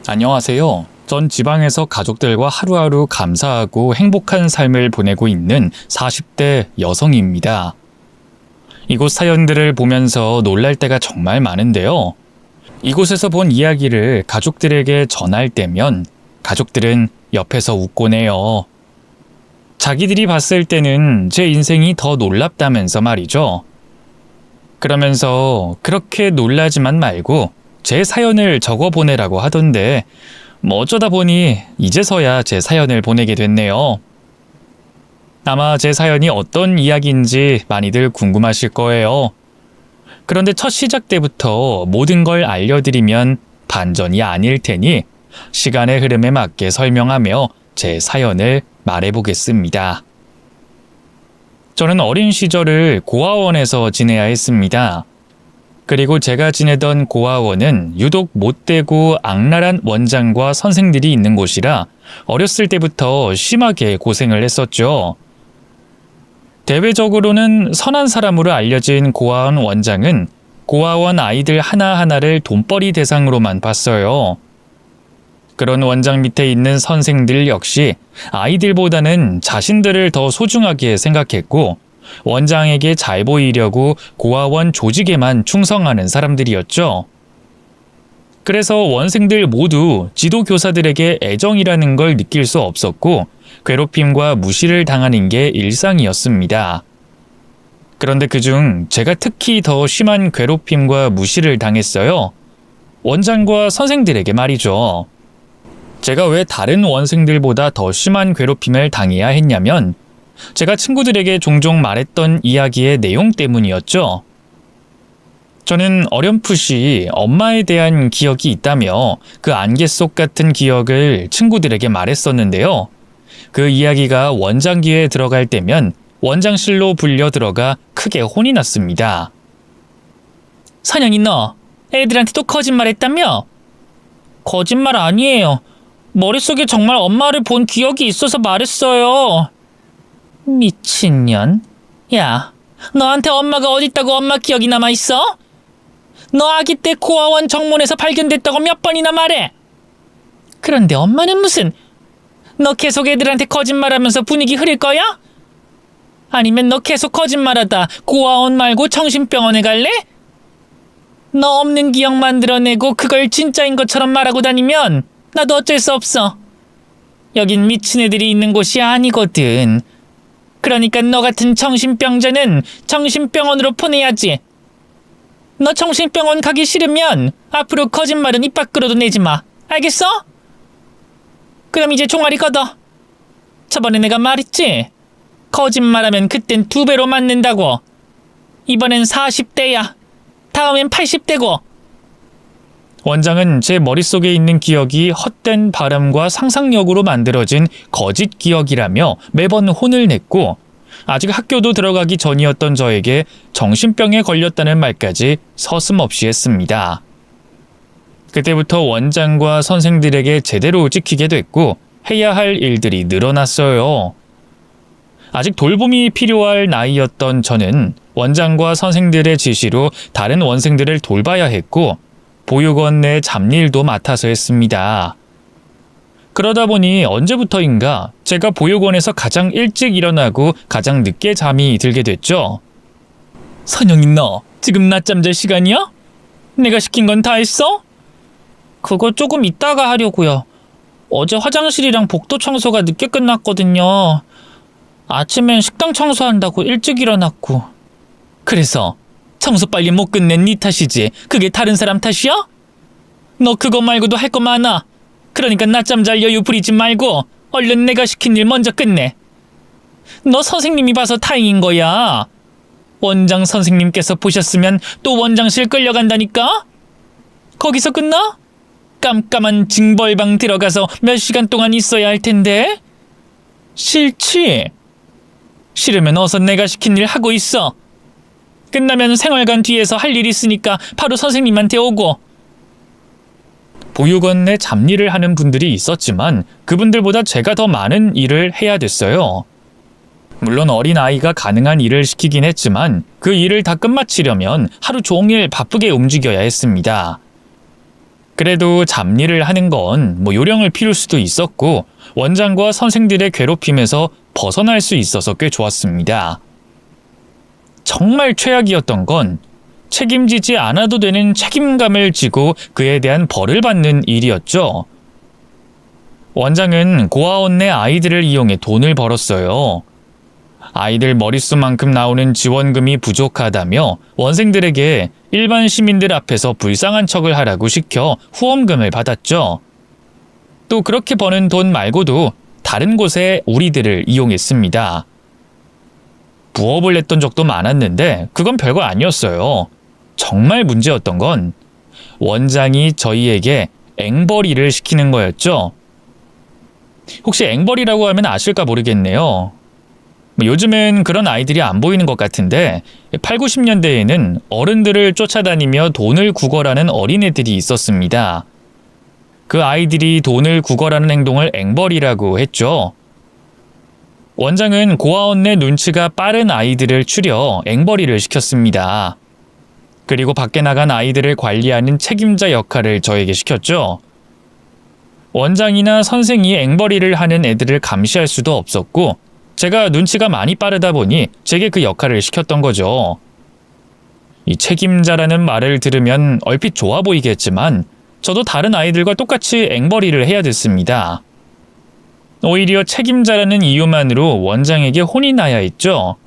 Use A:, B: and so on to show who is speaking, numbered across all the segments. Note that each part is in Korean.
A: 안녕하세요. 전 지방에서 가족들과 하루하루 감사하고 행복한 삶을 보내고 있는 40대 여성입니다. 이곳 사연들을 보면서 놀랄 때가 정말 많은데요. 이곳에서 본 이야기를 가족들에게 전할 때면 가족들은 옆에서 웃곤 해요. 자기들이 봤을 때는 제 인생이 더 놀랍다면서 말이죠. 그러면서 그렇게 놀라지만 말고 제 사연을 적어보내라고 하던데 어쩌다 보니 이제서야 제 사연을 보내게 됐네요. 아마 제 사연이 어떤 이야기인지 많이들 궁금하실 거예요. 그런데 첫 시작 때부터 모든 걸 알려드리면 반전이 아닐 테니 시간의 흐름에 맞게 설명하며 제 사연을 말해보겠습니다. 저는 어린 시절을 고아원에서 지내야 했습니다. 그리고 제가 지내던 고아원은 유독 못되고 악랄한 원장과 선생들이 있는 곳이라 어렸을 때부터 심하게 고생을 했었죠. 대외적으로는 선한 사람으로 알려진 고아원 원장은 고아원 아이들 하나하나를 돈벌이 대상으로만 봤어요. 그런 원장 밑에 있는 선생들 역시 아이들보다는 자신들을 더 소중하게 생각했고 원장에게 잘 보이려고 고아원 조직에만 충성하는 사람들이었죠. 그래서 원생들 모두 지도교사들에게 애정이라는 걸 느낄 수 없었고 괴롭힘과 무시를 당하는 게 일상이었습니다. 그런데 그중 제가 특히 더 심한 괴롭힘과 무시를 당했어요. 원장과 선생들에게 말이죠. 제가 왜 다른 원생들보다 더 심한 괴롭힘을 당해야 했냐면 제가 친구들에게 종종 말했던 이야기의 내용 때문이었죠. 저는 어렴풋이 엄마에 대한 기억이 있다며 그 안개 속 같은 기억을 친구들에게 말했었는데요. 그 이야기가 원장기에 들어갈 때면 원장실로 불려 들어가 크게 혼이 났습니다. 선영이 너 애들한테 또 거짓말했다며? 거짓말 아니에요. 머릿속에 정말 엄마를 본 기억이 있어서 말했어요. 미친년. 야, 너한테 엄마가 어딨다고 엄마 기억이 남아있어? 너 아기 때 고아원 정문에서 발견됐다고 몇 번이나 말해. 그런데 엄마는 무슨... 너 계속 애들한테 거짓말하면서 분위기 흐릴 거야? 아니면 너 계속 거짓말하다 고아원 말고 정신병원에 갈래? 너 없는 기억 만들어내고 그걸 진짜인 것처럼 말하고 다니면 나도 어쩔 수 없어. 여긴 미친 애들이 있는 곳이 아니거든. 그러니까 너 같은 정신병자는 정신병원으로 보내야지. 너 정신병원 가기 싫으면 앞으로 거짓말은 입 밖으로도 내지 마. 알겠어? 그럼 이제 종아리 걷어. 저번에 내가 말했지? 거짓말하면 그땐 2배로 맞는다고. 이번엔 40대야. 다음엔 80대고. 원장은 제 머릿속에 있는 기억이 헛된 바람과 상상력으로 만들어진 거짓 기억이라며 매번 혼을 냈고 아직 학교도 들어가기 전이었던 저에게 정신병에 걸렸다는 말까지 서슴없이 했습니다. 그때부터 원장과 선생들에게 제대로 찍히게 됐고 해야 할 일들이 늘어났어요. 아직 돌봄이 필요할 나이였던 저는 원장과 선생들의 지시로 다른 원생들을 돌봐야 했고 보육원 내 잡일도 맡아서 했습니다. 그러다 보니 언제부터인가 제가 보육원에서 가장 일찍 일어나고 가장 늦게 잠이 들게 됐죠. 선영이 너 지금 낮잠 잘 시간이야? 내가 시킨 건 다 했어? 그거 조금 이따가 하려고요. 어제 화장실이랑 복도 청소가 늦게 끝났거든요. 아침엔 식당 청소한다고 일찍 일어났고. 그래서 청소 빨리 못 끝낸 네 탓이지. 그게 다른 사람 탓이야? 너 그거 말고도 할 거 많아. 그러니까 낮잠 잘 여유 부리지 말고 얼른 내가 시킨 일 먼저 끝내. 너 선생님이 봐서 다행인 거야. 원장 선생님께서 보셨으면 또 원장실 끌려간다니까? 거기서 끝나? 깜깜한 징벌방 들어가서 몇 시간 동안 있어야 할 텐데. 싫지? 싫으면 어서 내가 시킨 일 하고 있어. 끝나면 생활관 뒤에서 할 일 있으니까 바로 선생님한테 오고. 보육원 내 잡일을 하는 분들이 있었지만 그분들보다 제가 더 많은 일을 해야 됐어요. 물론 어린아이가 가능한 일을 시키긴 했지만 그 일을 다 끝마치려면 하루 종일 바쁘게 움직여야 했습니다. 그래도 잡일을 하는 건 요령을 피울 수도 있었고 원장과 선생들의 괴롭힘에서 벗어날 수 있어서 꽤 좋았습니다. 정말 최악이었던 건 책임지지 않아도 되는 책임감을 지고 그에 대한 벌을 받는 일이었죠. 원장은 고아원 내 아이들을 이용해 돈을 벌었어요. 아이들 머릿수만큼 나오는 지원금이 부족하다며 원생들에게 일반 시민들 앞에서 불쌍한 척을 하라고 시켜 후원금을 받았죠. 또 그렇게 버는 돈 말고도 다른 곳에 우리들을 이용했습니다. 부업을 냈던 적도 많았는데 그건 별거 아니었어요. 정말 문제였던 건 원장이 저희에게 앵벌이를 시키는 거였죠. 혹시 앵벌이라고 하면 아실까 모르겠네요. 요즘엔 그런 아이들이 안 보이는 것 같은데 8, 90년대에는 어른들을 쫓아다니며 돈을 구걸하는 어린애들이 있었습니다. 그 아이들이 돈을 구걸하는 행동을 앵벌이라고 했죠. 원장은 고아원 내 눈치가 빠른 아이들을 추려 앵벌이를 시켰습니다. 그리고 밖에 나간 아이들을 관리하는 책임자 역할을 저에게 시켰죠. 원장이나 선생이 앵벌이를 하는 애들을 감시할 수도 없었고 제가 눈치가 많이 빠르다 보니 제게 그 역할을 시켰던 거죠. 이 책임자라는 말을 들으면 얼핏 좋아 보이겠지만 저도 다른 아이들과 똑같이 앵벌이를 해야 됐습니다. 오히려 책임자라는 이유만으로 원장에게 혼이 나야 했죠.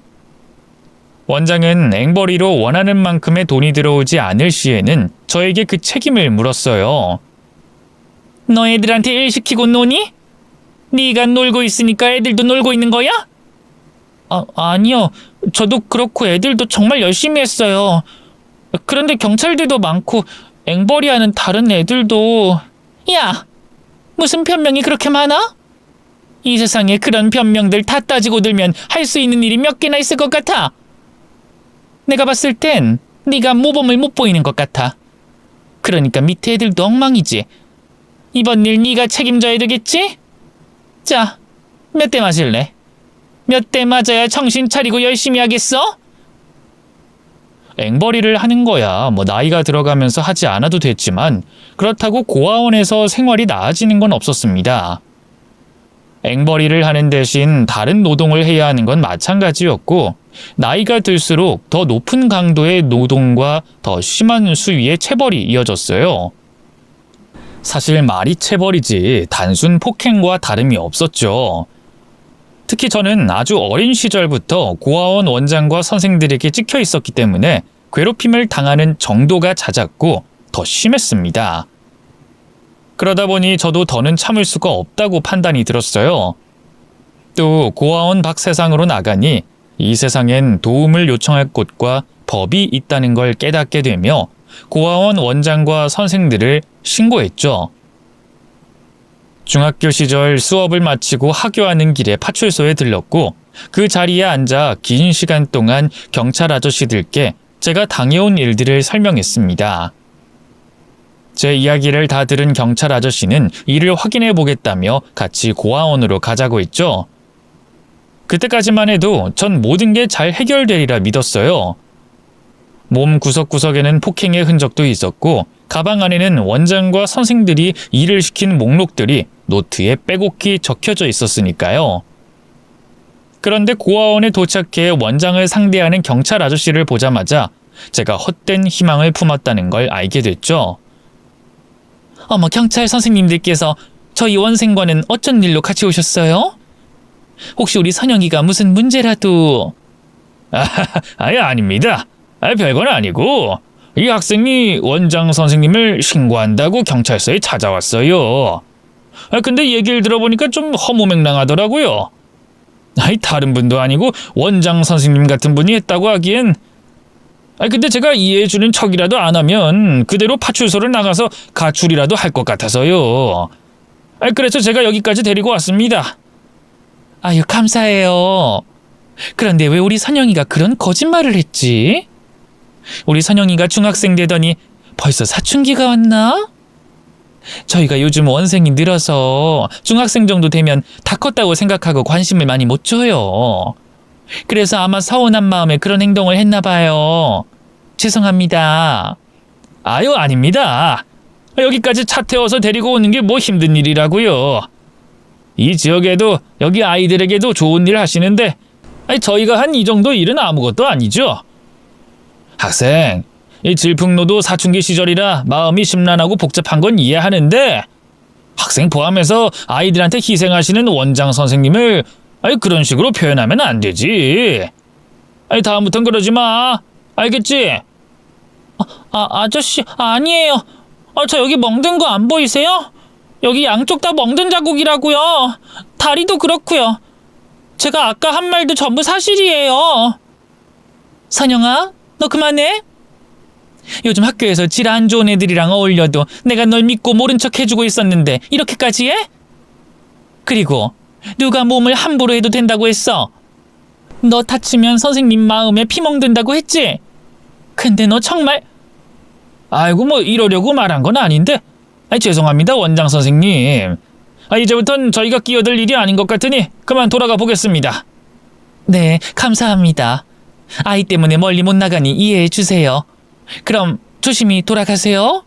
A: 원장은 앵벌이로 원하는 만큼의 돈이 들어오지 않을 시에는 저에게 그 책임을 물었어요. 너 애들한테 일 시키고 노니? 네가 놀고 있으니까 애들도 놀고 있는 거야? 아니요. 저도 그렇고 애들도 정말 열심히 했어요. 그런데 경찰들도 많고 앵벌이하는 다른 애들도... 야! 무슨 변명이 그렇게 많아? 이 세상에 그런 변명들 다 따지고 들면 할 수 있는 일이 몇 개나 있을 것 같아. 내가 봤을 땐 네가 모범을 못 보이는 것 같아. 그러니까 밑에 애들도 엉망이지. 이번 일 네가 책임져야 되겠지? 자, 몇 대 맞을래? 몇 대 맞아야 정신 차리고 열심히 하겠어? 앵벌이를 하는 거야 나이가 들어가면서 하지 않아도 됐지만 그렇다고 고아원에서 생활이 나아지는 건 없었습니다. 앵벌이를 하는 대신 다른 노동을 해야 하는 건 마찬가지였고 나이가 들수록 더 높은 강도의 노동과 더 심한 수위의 체벌이 이어졌어요. 사실 말이 체벌이지 단순 폭행과 다름이 없었죠. 특히 저는 아주 어린 시절부터 고아원 원장과 선생들에게 찍혀 있었기 때문에 괴롭힘을 당하는 정도가 잦았고 더 심했습니다. 그러다 보니 저도 더는 참을 수가 없다고 판단이 들었어요. 또 고아원 밖 세상으로 나가니 이 세상엔 도움을 요청할 곳과 법이 있다는 걸 깨닫게 되며 고아원 원장과 선생들을 신고했죠. 중학교 시절 수업을 마치고 하교하는 길에 파출소에 들렀고 그 자리에 앉아 긴 시간 동안 경찰 아저씨들께 제가 당해온 일들을 설명했습니다. 제 이야기를 다 들은 경찰 아저씨는 이를 확인해 보겠다며 같이 고아원으로 가자고 했죠. 그때까지만 해도 전 모든 게 잘 해결되리라 믿었어요. 몸 구석구석에는 폭행의 흔적도 있었고 가방 안에는 원장과 선생들이 일을 시킨 목록들이 노트에 빼곡히 적혀져 있었으니까요. 그런데 고아원에 도착해 원장을 상대하는 경찰 아저씨를 보자마자 제가 헛된 희망을 품었다는 걸 알게 됐죠. 어머, 경찰 선생님들께서 저희 원생과는 어쩐 일로 같이 오셨어요? 혹시 우리 선영이가 무슨 문제라도...
B: 아닙니다. 별건 아니고 이 학생이 원장 선생님을 신고한다고 경찰서에 찾아왔어요. 근데 얘기를 들어보니까 좀 허무맹랑하더라고요. 다른 분도 아니고 원장 선생님 같은 분이 했다고 하기엔 근데 제가 이해해주는 척이라도 안 하면 그대로 파출소를 나가서 가출이라도 할 것 같아서요. 그래서 제가 여기까지 데리고 왔습니다.
A: 아유, 감사해요. 그런데 왜 우리 선영이가 그런 거짓말을 했지? 우리 선영이가 중학생 되더니 벌써 사춘기가 왔나? 저희가 요즘 원생이 늘어서 중학생 정도 되면 다 컸다고 생각하고 관심을 많이 못 줘요. 그래서 아마 서운한 마음에 그런 행동을 했나 봐요. 죄송합니다.
B: 아닙니다. 여기까지 차 태워서 데리고 오는 게 뭐 힘든 일이라고요. 이 지역에도 여기 아이들에게도 좋은 일 하시는데 저희가 한 이 정도 일은 아무것도 아니죠. 학생, 이 질풍노도 사춘기 시절이라 마음이 심란하고 복잡한 건 이해하는데 학생 포함해서 아이들한테 희생하시는 원장 선생님을 그런 식으로 표현하면 안 되지. 다음부턴 그러지 마. 알겠지?
A: 아저씨, 아니에요. 저 여기 멍든 거 안 보이세요? 여기 양쪽 다 멍든 자국이라고요. 다리도 그렇고요. 제가 아까 한 말도 전부 사실이에요. 선영아, 너 그만해. 요즘 학교에서 질 안 좋은 애들이랑 어울려도 내가 널 믿고 모른 척 해주고 있었는데 이렇게까지 해? 그리고 누가 몸을 함부로 해도 된다고 했어? 너 다치면 선생님 마음에 피멍든다고 했지? 근데 너 정말...
B: 아이고 뭐 이러려고 말한 건 아닌데 죄송합니다 원장 선생님. 이제부턴 저희가 끼어들 일이 아닌 것 같으니 그만 돌아가 보겠습니다.
A: 네, 감사합니다. 아이 때문에 멀리 못 나가니 이해해 주세요. 그럼 조심히 돌아가세요.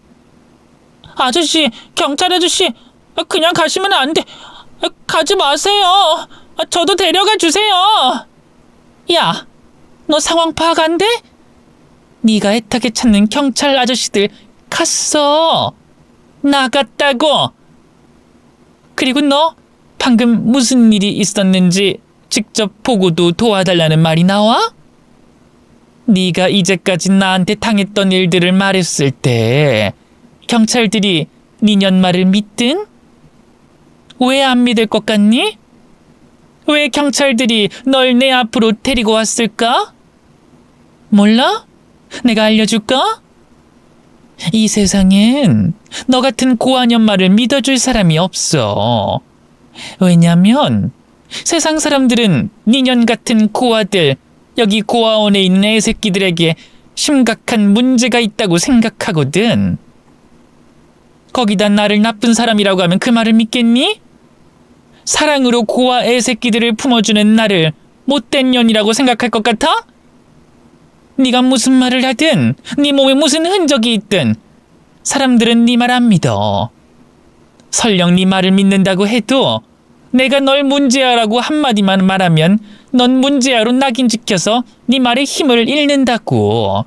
A: 아저씨, 경찰 아저씨, 그냥 가시면 안 돼. 가지 마세요. 저도 데려가 주세요. 야, 너 상황 파악 안 돼? 네가 애타게 찾는 경찰 아저씨들 갔어. 나갔다고. 그리고 너 방금 무슨 일이 있었는지 직접 보고도 도와달라는 말이 나와? 네가 이제까지 나한테 당했던 일들을 말했을 때 경찰들이 니년 말을 믿든? 왜 안 믿을 것 같니? 왜 경찰들이 널 내 앞으로 데리고 왔을까? 몰라? 내가 알려줄까? 이 세상엔 너 같은 고아년 말을 믿어줄 사람이 없어. 왜냐면 세상 사람들은 니년 같은 고아들, 여기 고아원에 있는 애새끼들에게 심각한 문제가 있다고 생각하거든. 거기다 나를 나쁜 사람이라고 하면 그 말을 믿겠니? 사랑으로 고아 애새끼들을 품어주는 나를 못된 년이라고 생각할 것 같아? 네가 무슨 말을 하든 네 몸에 무슨 흔적이 있든 사람들은 네 말 안 믿어. 설령 네 말을 믿는다고 해도 내가 널 문제아라고 한마디만 말하면 넌 문제아로 낙인 찍혀서 네 말에 힘을 잃는다고.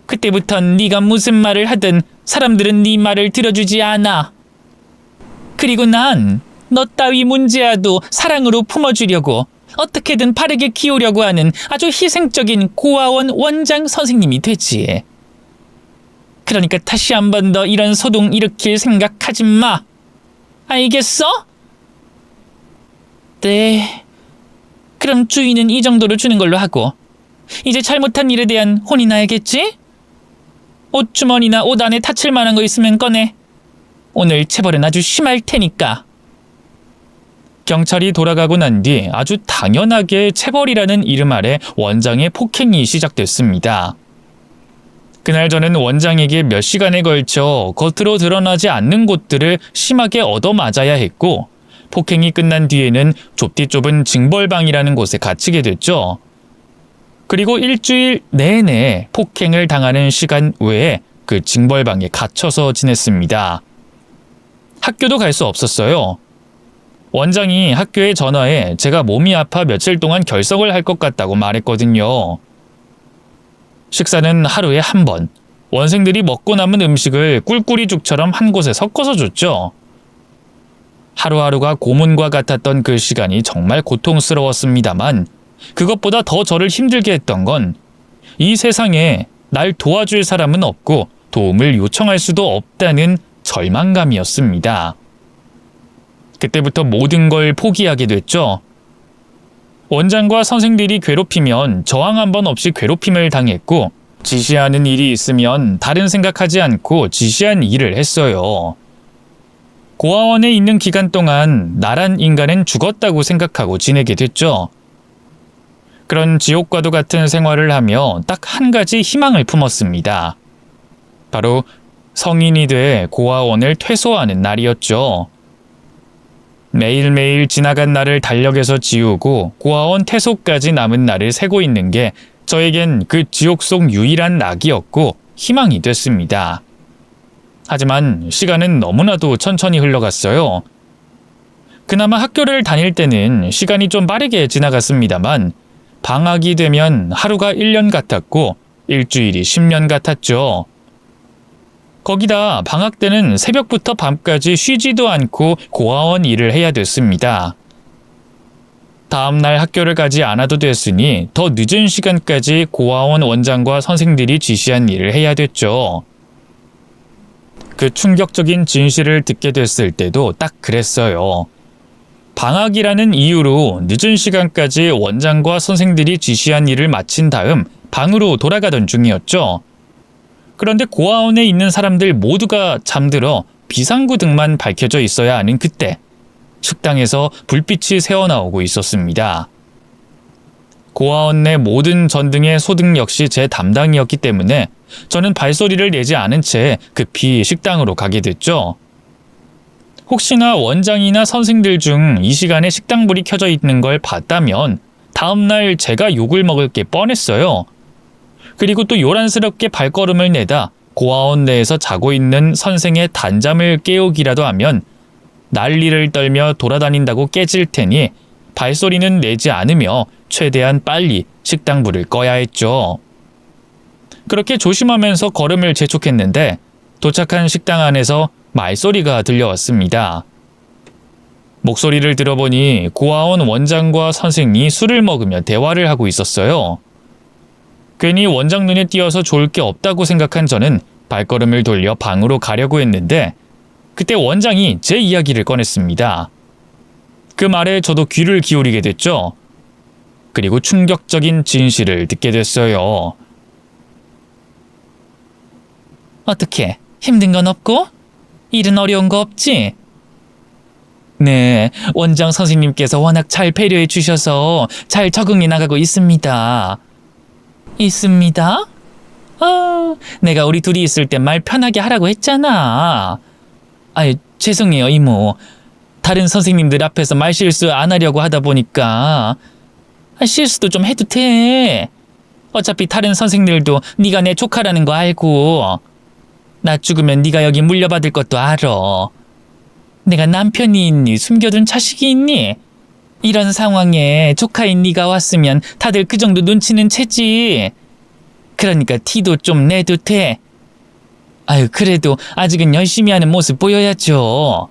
A: 그때부턴 네가 무슨 말을 하든 사람들은 네 말을 들어주지 않아. 그리고 난 너 따위 문제아도 사랑으로 품어주려고 어떻게든 바르게 키우려고 하는 아주 희생적인 고아원 원장 선생님이 되지. 그러니까 다시 한 번 더 이런 소동 일으킬 생각하지 마. 알겠어? 네. 그럼 주인은 이 정도로 주는 걸로 하고 이제 잘못한 일에 대한 혼이 나야겠지? 옷주머니나 옷 안에 다칠 만한 거 있으면 꺼내. 오늘 체벌은 아주 심할 테니까.
B: 경찰이 돌아가고 난 뒤 아주 당연하게 체벌이라는 이름 아래 원장의 폭행이 시작됐습니다. 그날 저는 원장에게 몇 시간에 걸쳐 겉으로 드러나지 않는 곳들을 심하게 얻어맞아야 했고 폭행이 끝난 뒤에는 좁디 좁은 징벌방이라는 곳에 갇히게 됐죠. 그리고 일주일 내내 폭행을 당하는 시간 외에 그 징벌방에 갇혀서 지냈습니다. 학교도 갈 수 없었어요. 원장이 학교에 전화해 제가 몸이 아파 며칠 동안 결석을 할 것 같다고 말했거든요. 식사는 하루에 한 번, 원생들이 먹고 남은 음식을 꿀꿀이죽처럼 한 곳에 섞어서 줬죠. 하루하루가 고문과 같았던 그 시간이 정말 고통스러웠습니다만 그것보다 더 저를 힘들게 했던 건 이 세상에 날 도와줄 사람은 없고 도움을 요청할 수도 없다는 절망감이었습니다. 그때부터 모든 걸 포기하게 됐죠. 원장과 선생들이 괴롭히면 저항 한 번 없이 괴롭힘을 당했고 지시하는 일이 있으면 다른 생각하지 않고 지시한 일을 했어요. 고아원에 있는 기간 동안 나란 인간은 죽었다고 생각하고 지내게 됐죠. 그런 지옥과도 같은 생활을 하며 딱 한 가지 희망을 품었습니다. 바로 성인이 돼 고아원을 퇴소하는 날이었죠. 매일매일 지나간 날을 달력에서 지우고 고아원 퇴소까지 남은 날을 세고 있는 게 저에겐 그 지옥 속 유일한 낙이었고 희망이 됐습니다. 하지만 시간은 너무나도 천천히 흘러갔어요. 그나마 학교를 다닐 때는 시간이 좀 빠르게 지나갔습니다만 방학이 되면 하루가 1년 같았고 일주일이 10년 같았죠. 거기다 방학 때는 새벽부터 밤까지 쉬지도 않고 고아원 일을 해야 됐습니다. 다음날 학교를 가지 않아도 됐으니 더 늦은 시간까지 고아원 원장과 선생들이 지시한 일을 해야 됐죠. 그 충격적인 진실을 듣게 됐을 때도 딱 그랬어요. 방학이라는 이유로 늦은 시간까지 원장과 선생들이 지시한 일을 마친 다음 방으로 돌아가던 중이었죠. 그런데 고아원에 있는 사람들 모두가 잠들어 비상구등만 밝혀져 있어야 하는 그때 식당에서 불빛이 새어나오고 있었습니다. 고아원 내 모든 전등의 소등 역시 제 담당이었기 때문에 저는 발소리를 내지 않은 채 급히 식당으로 가게 됐죠. 혹시나 원장이나 선생들 중 이 시간에 식당불이 켜져 있는 걸 봤다면 다음날 제가 욕을 먹을 게 뻔했어요. 그리고 또 요란스럽게 발걸음을 내다 고아원 내에서 자고 있는 선생의 단잠을 깨우기라도 하면 난리를 떨며 돌아다닌다고 깨질 테니 발소리는 내지 않으며 최대한 빨리 식당불을 꺼야 했죠. 그렇게 조심하면서 걸음을 재촉했는데 도착한 식당 안에서 말소리가 들려왔습니다. 목소리를 들어보니 고아원 원장과 선생이 술을 먹으며 대화를 하고 있었어요. 괜히 원장 눈에 띄어서 좋을 게 없다고 생각한 저는 발걸음을 돌려 방으로 가려고 했는데 그때 원장이 제 이야기를 꺼냈습니다. 그 말에 저도 귀를 기울이게 됐죠. 그리고 충격적인 진실을 듣게 됐어요.
A: 어떻게 힘든 건 없고? 일은 어려운 거 없지? 네, 원장 선생님께서 워낙 잘 배려해 주셔서 잘 적응해 나가고 있습니다. 있습니다? 내가 우리 둘이 있을 때 말 편하게 하라고 했잖아. 죄송해요, 이모. 다른 선생님들 앞에서 말 실수 안 하려고 하다 보니까 실수도 좀 해도 돼. 어차피 다른 선생님들도 네가 내 조카라는 거 알고 나 죽으면 네가 여기 물려받을 것도 알아. 내가 남편이 있니? 숨겨둔 자식이 있니? 이런 상황에 조카인 네가 왔으면 다들 그 정도 눈치는 채지. 그러니까 티도 좀 내도 돼. 그래도 아직은 열심히 하는 모습 보여야죠.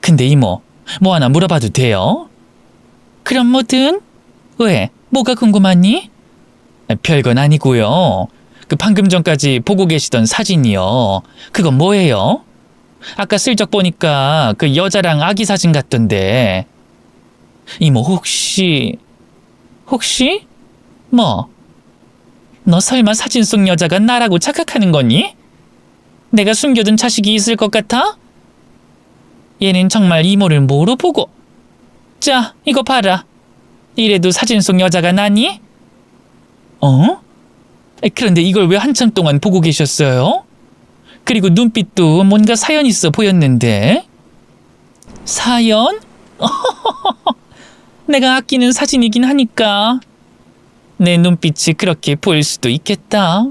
A: 근데 이모, 뭐 하나 물어봐도 돼요? 그럼 뭐든? 왜? 뭐가 궁금하니? 별건 아니고요. 그 방금 전까지 보고 계시던 사진이요. 그건 뭐예요? 아까 슬쩍 보니까 그 여자랑 아기 사진 같던데. 이모 혹시 뭐? 너 설마 사진 속 여자가 나라고 착각하는 거니? 내가 숨겨둔 자식이 있을 것 같아? 얘는 정말 이모를 뭐로 보고. 자, 이거 봐라. 이래도 사진 속 여자가 나니? 그런데 이걸 왜 한참 동안 보고 계셨어요? 그리고 눈빛도 뭔가 사연 있어 보였는데. 사연? 내가 아끼는 사진이긴 하니까 내 눈빛이 그렇게 보일 수도 있겠다.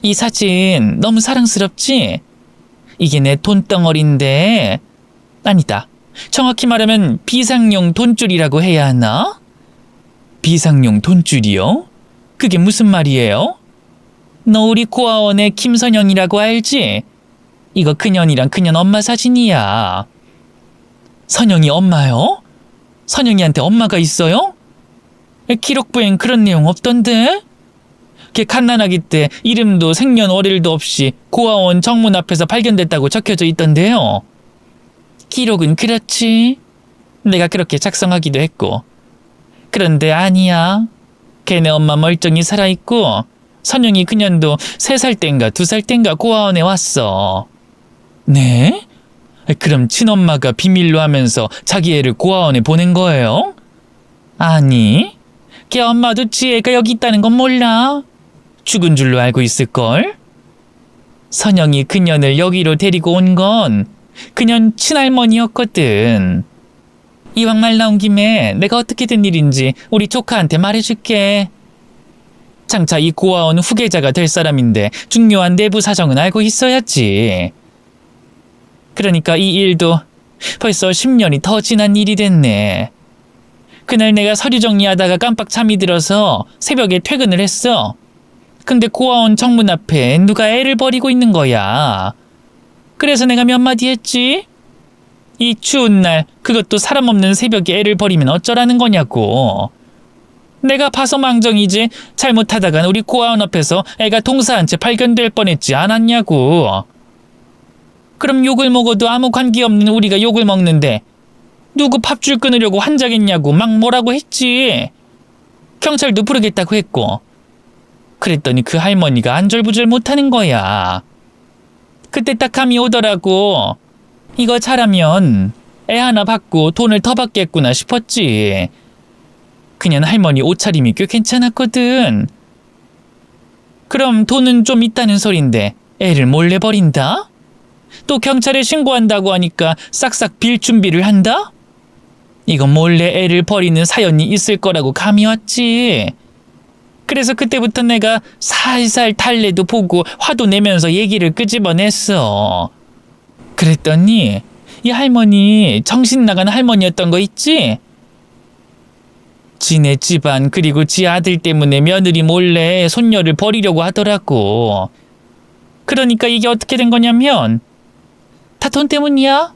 A: 이 사진 너무 사랑스럽지? 이게 내 돈덩어리인데. 아니다. 정확히 말하면 비상용 돈줄이라고 해야 하나? 비상용 돈줄이요? 그게 무슨 말이에요? 너 우리 고아원의 김선영이라고 알지? 이거 그년이랑 그년 엄마 사진이야. 선영이 엄마요? 선영이한테 엄마가 있어요? 기록부엔 그런 내용 없던데? 걔 갓난아기 때 이름도 생년월일도 없이 고아원 정문 앞에서 발견됐다고 적혀져 있던데요. 기록은 그렇지. 내가 그렇게 작성하기도 했고. 그런데 아니야. 걔네 엄마 멀쩡히 살아있고 선영이 그년도 3살 땐가 2살 땐가 고아원에 왔어. 네? 그럼 친엄마가 비밀로 하면서 자기 애를 고아원에 보낸 거예요? 아니, 걔 엄마도 지 애가 여기 있다는 건 몰라. 죽은 줄로 알고 있을걸? 선영이 그년을 여기로 데리고 온 건 그년 친할머니였거든. 이왕 말 나온 김에 내가 어떻게 된 일인지 우리 조카한테 말해줄게. 장차 이 고아원 후계자가 될 사람인데 중요한 내부 사정은 알고 있어야지. 그러니까 이 일도 벌써 10년이 더 지난 일이 됐네. 그날 내가 서류 정리하다가 깜빡 잠이 들어서 새벽에 퇴근을 했어. 근데 고아원 정문 앞에 누가 애를 버리고 있는 거야. 그래서 내가 몇 마디 했지? 이 추운 날, 그것도 사람 없는 새벽에 애를 버리면 어쩌라는 거냐고. 내가 봐서 망정이지 잘못하다간 우리 고아원 앞에서 애가 동사한 채 발견될 뻔했지 않았냐고. 그럼 욕을 먹어도 아무 관계없는 우리가 욕을 먹는데 누구 밥줄 끊으려고 환자겠냐고 막 뭐라고 했지. 경찰도 부르겠다고 했고. 그랬더니 그 할머니가 안절부절 못하는 거야. 그때 딱 감이 오더라고. 이거 잘하면 애 하나 받고 돈을 더 받겠구나 싶었지. 그냥 할머니 옷차림이 꽤 괜찮았거든. 그럼 돈은 좀 있다는 소린데 애를 몰래 버린다? 또 경찰에 신고한다고 하니까 싹싹 빌 준비를 한다? 이건 몰래 애를 버리는 사연이 있을 거라고 감이 왔지. 그래서 그때부터 내가 살살 달래도 보고 화도 내면서 얘기를 끄집어냈어. 그랬더니 이 할머니 정신 나간 할머니였던 거 있지? 지네 집안 그리고 지 아들 때문에 며느리 몰래 손녀를 버리려고 하더라고. 그러니까 이게 어떻게 된 거냐면 다 돈 때문이야.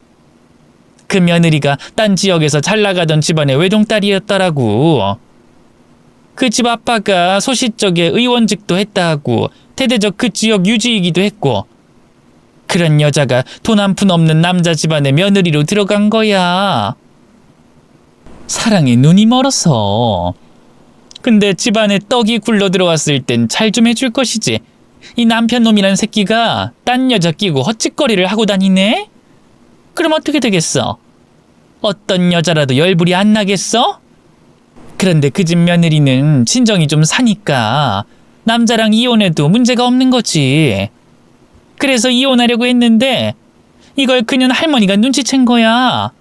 A: 그 며느리가 딴 지역에서 잘 나가던 집안의 외동딸이었더라고. 그 집 아빠가 소시적에 의원직도 했다 하고 대대적 그 지역 유지이기도 했고 그런 여자가 돈 한 푼 없는 남자 집안의 며느리로 들어간 거야. 사랑에 눈이 멀어서. 근데 집안에 떡이 굴러 들어왔을 땐 잘 좀 해줄 것이지. 이 남편 놈이란 새끼가 딴 여자 끼고 헛짓거리를 하고 다니네? 그럼 어떻게 되겠어? 어떤 여자라도 열불이 안 나겠어? 그런데 그 집 며느리는 친정이 좀 사니까 남자랑 이혼해도 문제가 없는 거지. 그래서 이혼하려고 했는데 이걸 그년 할머니가 눈치챈 거야.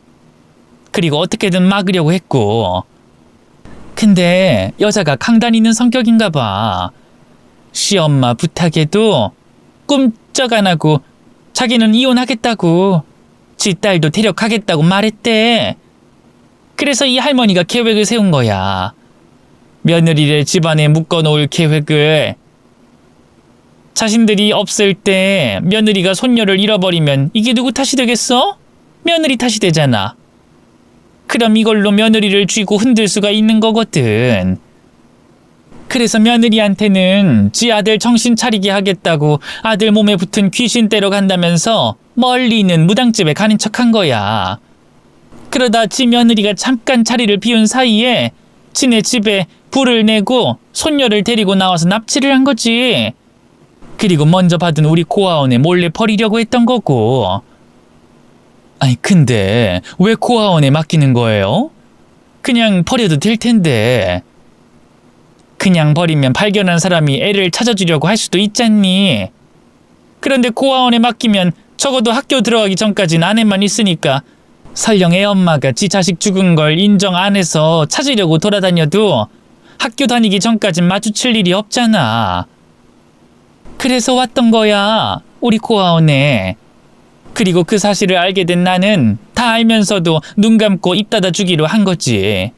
A: 그리고 어떻게든 막으려고 했고. 근데 여자가 강단 있는 성격인가 봐. 시엄마 부탁해도 꿈쩍 안 하고 자기는 이혼하겠다고 지 딸도 데려가겠다고 말했대. 그래서 이 할머니가 계획을 세운 거야. 며느리를 집안에 묶어놓을 계획을. 자신들이 없을 때 며느리가 손녀를 잃어버리면 이게 누구 탓이 되겠어? 며느리 탓이 되잖아. 그럼 이걸로 며느리를 쥐고 흔들 수가 있는 거거든. 그래서 며느리한테는 지 아들 정신 차리게 하겠다고 아들 몸에 붙은 귀신 떼러 간다면서 멀리 있는 무당집에 가는 척한 거야. 그러다 지 며느리가 잠깐 자리를 비운 사이에 지네 집에 불을 내고 손녀를 데리고 나와서 납치를 한 거지. 그리고 먼저 받은 우리 고아원에 몰래 버리려고 했던 거고. 아니 근데 왜 고아원에 맡기는 거예요? 그냥 버려도 될 텐데. 그냥 버리면 발견한 사람이 애를 찾아주려고 할 수도 있잖니. 그런데 고아원에 맡기면 적어도 학교 들어가기 전까진 아내만 있으니까 설령 애 엄마가 지 자식 죽은 걸 인정 안 해서 찾으려고 돌아다녀도 학교 다니기 전까진 마주칠 일이 없잖아. 그래서 왔던 거야, 우리 고아원에. 그리고 그 사실을 알게 된 나는 다 알면서도 눈 감고 입 닫아 주기로 한 거지.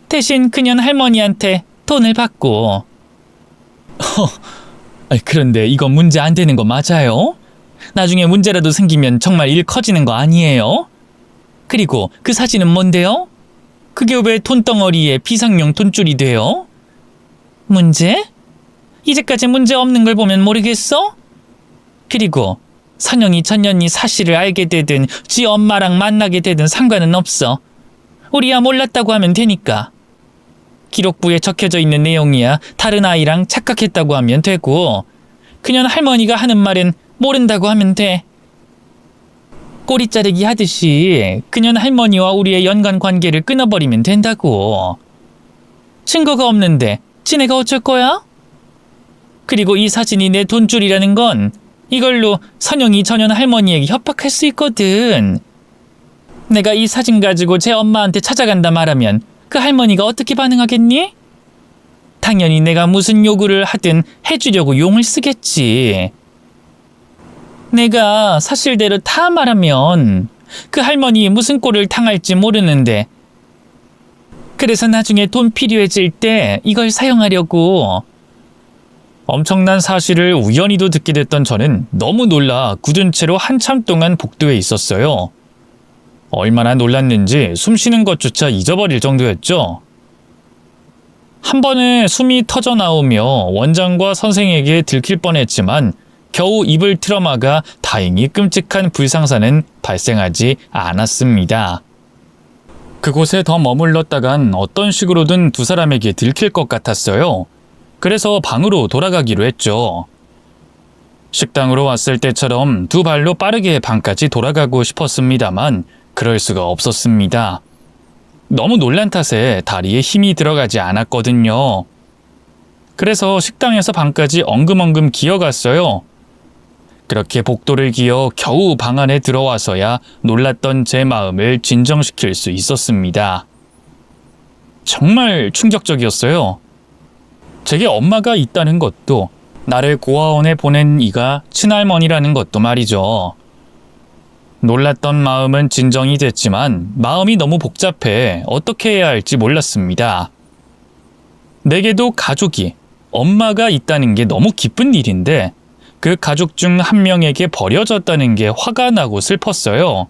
A: 대신 그년 할머니한테 돈을 받고. 그런데 이건 문제 안 되는 거 맞아요? 나중에 문제라도 생기면 정말 일 커지는 거 아니에요? 그리고 그 사진은 뭔데요? 그게 왜 돈덩어리에 비상용 돈줄이 돼요? 문제? 이제까지 문제 없는 걸 보면 모르겠어? 그리고 선영이 전년이 사실을 알게 되든 지 엄마랑 만나게 되든 상관은 없어. 우리야 몰랐다고 하면 되니까. 기록부에 적혀져 있는 내용이야 다른 아이랑 착각했다고 하면 되고 그년 할머니가 하는 말은 모른다고 하면 돼. 꼬리 자르기 하듯이 그년 할머니와 우리의 연관 관계를 끊어버리면 된다고. 증거가 없는데 지네가 어쩔 거야? 그리고 이 사진이 내 돈줄이라는 건 이걸로 선영이 전현 할머니에게 협박할 수 있거든. 내가 이 사진 가지고 제 엄마한테 찾아간다 말하면 그 할머니가 어떻게 반응하겠니? 당연히 내가 무슨 요구를 하든 해주려고 용을 쓰겠지. 내가 사실대로 다 말하면 그 할머니 무슨 꼴을 당할지 모르는데, 그래서 나중에 돈 필요해질 때 이걸 사용하려고.
B: 엄청난 사실을 우연히도 듣게 됐던 저는 너무 놀라 굳은 채로 한참 동안 복도에 있었어요. 얼마나 놀랐는지 숨 쉬는 것조차 잊어버릴 정도였죠. 한 번에 숨이 터져 나오며 원장과 선생에게 들킬 뻔했지만 겨우 입을 틀어막아 다행히 끔찍한 불상사는 발생하지 않았습니다. 그곳에 더 머물렀다간 어떤 식으로든 두 사람에게 들킬 것 같았어요. 그래서 방으로 돌아가기로 했죠. 식당으로 왔을 때처럼 두 발로 빠르게 방까지 돌아가고 싶었습니다만 그럴 수가 없었습니다. 너무 놀란 탓에 다리에 힘이 들어가지 않았거든요. 그래서 식당에서 방까지 엉금엉금 기어갔어요. 그렇게 복도를 기어 겨우 방 안에 들어와서야 놀랐던 제 마음을 진정시킬 수 있었습니다. 정말 충격적이었어요. 제게 엄마가 있다는 것도, 나를 고아원에 보낸 이가 친할머니라는 것도 말이죠. 놀랐던 마음은 진정이 됐지만 마음이 너무 복잡해 어떻게 해야 할지 몰랐습니다. 내게도 가족이, 엄마가 있다는 게 너무 기쁜 일인데 그 가족 중 한 명에게 버려졌다는 게 화가 나고 슬펐어요.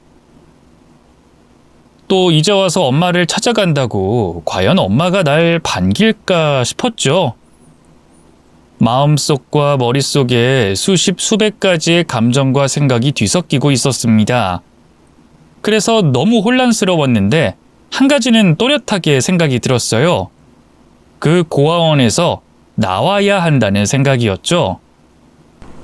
B: 또 이제 와서 엄마를 찾아간다고 과연 엄마가 날 반길까 싶었죠. 마음속과 머릿속에 수십 수백 가지의 감정과 생각이 뒤섞이고 있었습니다. 그래서 너무 혼란스러웠는데 한 가지는 또렷하게 생각이 들었어요. 그 고아원에서 나와야 한다는 생각이었죠.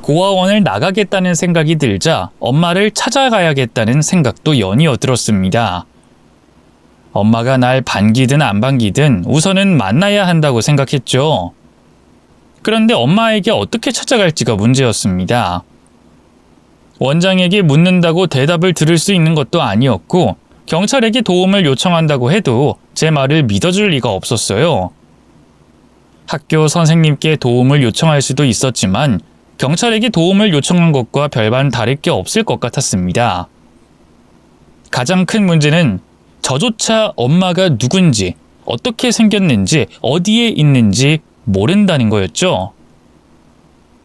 B: 고아원을 나가겠다는 생각이 들자 엄마를 찾아가야겠다는 생각도 연이어 들었습니다. 엄마가 날 반기든 안 반기든 우선은 만나야 한다고 생각했죠. 그런데 엄마에게 어떻게 찾아갈지가 문제였습니다. 원장에게 묻는다고 대답을 들을 수 있는 것도 아니었고 경찰에게 도움을 요청한다고 해도 제 말을 믿어줄 리가 없었어요. 학교 선생님께 도움을 요청할 수도 있었지만 경찰에게 도움을 요청한 것과 별반 다를 게 없을 것 같았습니다. 가장 큰 문제는 저조차 엄마가 누군지, 어떻게 생겼는지, 어디에 있는지 모른다는 거였죠.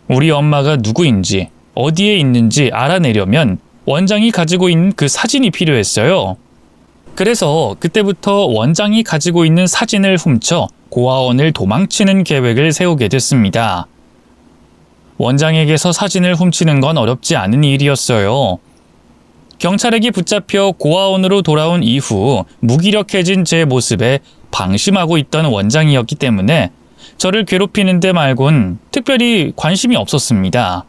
B: 우리 엄마가 누구인지, 어디에 있는지 알아내려면 원장이 가지고 있는 그 사진이 필요했어요. 그래서 그때부터 원장이 가지고 있는 사진을 훔쳐 고아원을 도망치는 계획을 세우게 됐습니다. 원장에게서 사진을 훔치는 건 어렵지 않은 일이었어요. 경찰에게 붙잡혀 고아원으로 돌아온 이후 무기력해진 제 모습에 방심하고 있던 원장이었기 때문에 저를 괴롭히는 데 말곤 특별히 관심이 없었습니다.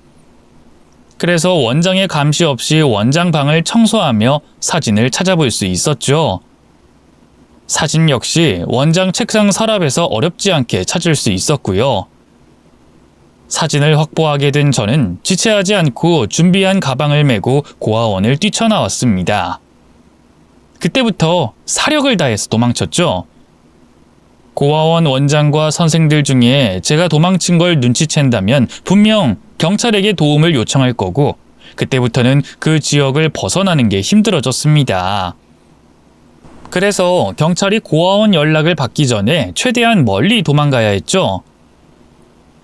B: 그래서 원장의 감시 없이 원장 방을 청소하며 사진을 찾아볼 수 있었죠. 사진 역시 원장 책상 서랍에서 어렵지 않게 찾을 수 있었고요. 사진을 확보하게 된 저는 지체하지 않고 준비한 가방을 메고 고아원을 뛰쳐나왔습니다. 그때부터 사력을 다해서 도망쳤죠. 고아원 원장과 선생들 중에 제가 도망친 걸 눈치챈다면 분명 경찰에게 도움을 요청할 거고 그때부터는 그 지역을 벗어나는 게 힘들어졌습니다. 그래서 경찰이 고아원 연락을 받기 전에 최대한 멀리 도망가야 했죠.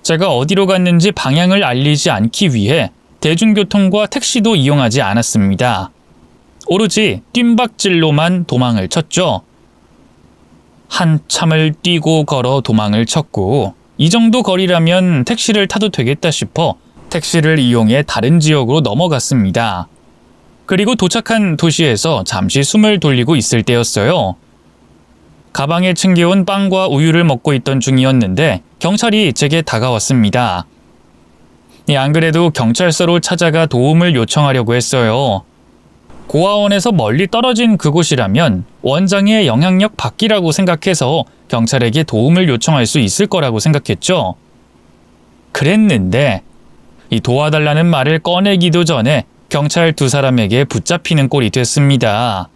B: 제가 어디로 갔는지 방향을 알리지 않기 위해 대중교통과 택시도 이용하지 않았습니다. 오로지 뜀박질로만 도망을 쳤죠. 한참을 뛰고 걸어 도망을 쳤고 이 정도 거리라면 택시를 타도 되겠다 싶어 택시를 이용해 다른 지역으로 넘어갔습니다. 그리고 도착한 도시에서 잠시 숨을 돌리고 있을 때였어요. 가방에 챙겨온 빵과 우유를 먹고 있던 중이었는데 경찰이 제게 다가왔습니다. 안 그래도 경찰서로 찾아가 도움을 요청하려고 했어요. 고아원에서 멀리 떨어진 그곳이라면 원장의 영향력 밖이라고 생각해서 경찰에게 도움을 요청할 수 있을 거라고 생각했죠. 그랬는데 이 도와달라는 말을 꺼내기도 전에 경찰 두 사람에게 붙잡히는 꼴이 됐습니다.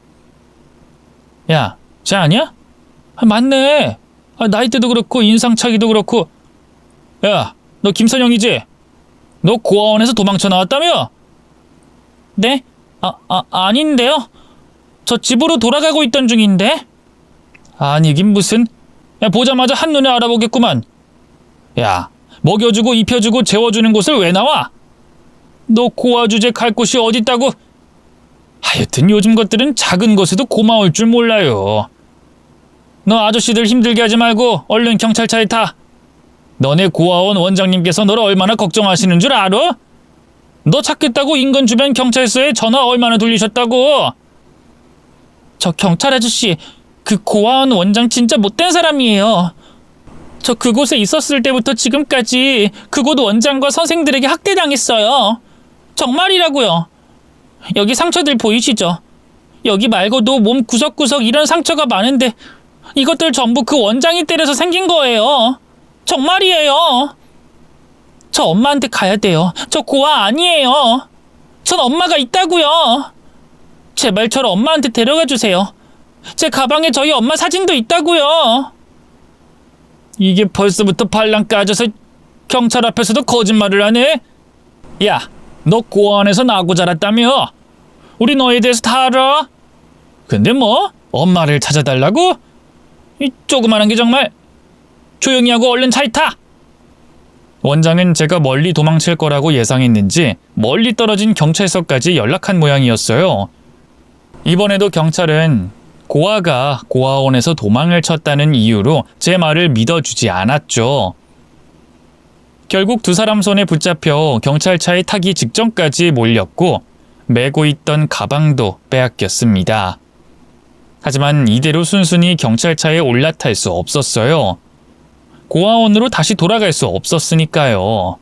B: 야, 쟤 아니야? 맞네. 나이대도 그렇고 인상차기도 그렇고. 야, 너 김선영이지? 너 고아원에서 도망쳐 나왔다며?
A: 네? 아닌데요. 저 집으로 돌아가고 있던 중인데.
B: 아니긴 무슨. 야, 보자마자 한눈에 알아보겠구만. 야, 먹여주고 입혀주고 재워주는 곳을 왜 나와? 너 고아 주제 갈 곳이 어딨다고? 하여튼 요즘 것들은 작은 것에도 고마울 줄 몰라요. 너 아저씨들 힘들게 하지 말고 얼른 경찰차에 타. 너네 고아원 원장님께서 너를 얼마나 걱정하시는 줄 알아? 너 찾겠다고 인근 주변 경찰서에 전화 얼마나 돌리셨다고?
A: 저 경찰 아저씨, 그 고아원 원장 진짜 못된 사람이에요. 저 그곳에 있었을 때부터 지금까지 그곳 원장과 선생들에게 학대당했어요. 정말이라고요. 여기 상처들 보이시죠? 여기 말고도 몸 구석구석 이런 상처가 많은데 이것들 전부 그 원장이 때려서 생긴 거예요. 정말이에요. 저 엄마한테 가야 돼요. 저 고아 아니에요. 전 엄마가 있다고요. 제발 저를 엄마한테 데려가 주세요. 제 가방에 저희 엄마 사진도 있다고요.
B: 이게 벌써부터 발랑 까져서 경찰 앞에서도 거짓말을 하네? 야, 너 고아원에서 나고 자랐다며? 우리 너에 대해서 다 알아. 근데 뭐 엄마를 찾아달라고? 이 조그마한 게 정말. 조용히 하고 얼른 차에 타. 원장은 제가 멀리 도망칠 거라고 예상했는지 멀리 떨어진 경찰서까지 연락한 모양이었어요. 이번에도 경찰은 고아가 고아원에서 도망을 쳤다는 이유로 제 말을 믿어주지 않았죠. 결국 두 사람 손에 붙잡혀 경찰차에 타기 직전까지 몰렸고 메고 있던 가방도 빼앗겼습니다. 하지만 이대로 순순히 경찰차에 올라탈 수 없었어요. 고아원으로 다시 돌아갈 수 없었으니까요.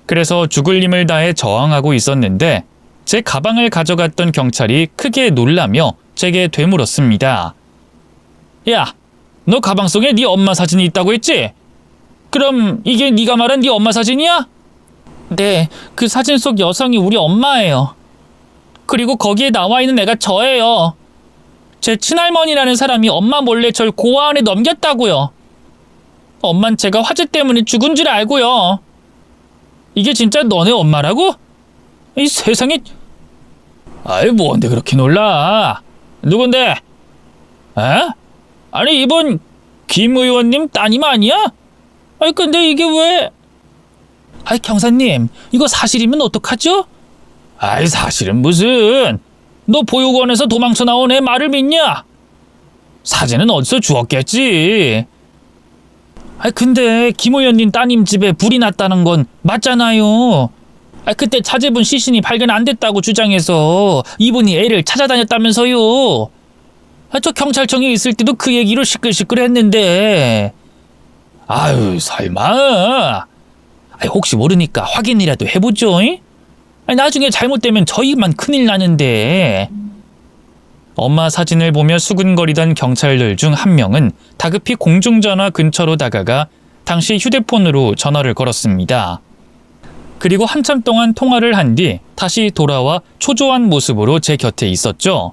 B: 그래서 죽을 힘을 다해 저항하고 있었는데 제 가방을 가져갔던 경찰이 크게 놀라며 제게 되물었습니다. 야, 너 가방 속에 네 엄마 사진이 있다고 했지? 그럼 이게 네가 말한 네 엄마 사진이야?
A: 네, 그 사진 속 여성이 우리 엄마예요. 그리고 거기에 나와 있는 애가 저예요. 제 친할머니라는 사람이 엄마 몰래 절 고아원에 넘겼다고요. 엄만 제가 화재 때문에 죽은 줄 알고요.
B: 이게 진짜 너네 엄마라고? 이 세상에. 아이, 뭔데 그렇게 놀라? 누군데? 에? 아니, 이번 김 의원님 따님 아니야?
A: 아니 근데 이게 왜? 아이 경사님, 이거 사실이면 어떡하죠?
B: 아이, 사실은 무슨. 너 보육원에서 도망쳐 나온 애 말을 믿냐? 사진은 어디서 주웠겠지.
A: 아이 근데 김 의원님 따님 집에 불이 났다는 건 맞잖아요. 아 그때 자제분 시신이 발견 안 됐다고 주장해서 이분이 애를 찾아다녔다면서요. 아, 저 경찰청에 있을 때도 그 얘기로 시끌시끌했는데.
B: 아유, 설마.
A: 아이, 혹시 모르니까 확인이라도 해보죠. 아니, 나중에 잘못되면 저희만 큰일 나는데.
B: 엄마 사진을 보며 수근거리던 경찰들 중 한 명은 다급히 공중전화 근처로 다가가 당시 휴대폰으로 전화를 걸었습니다. 그리고 한참 동안 통화를 한 뒤 다시 돌아와 초조한 모습으로 제 곁에 있었죠.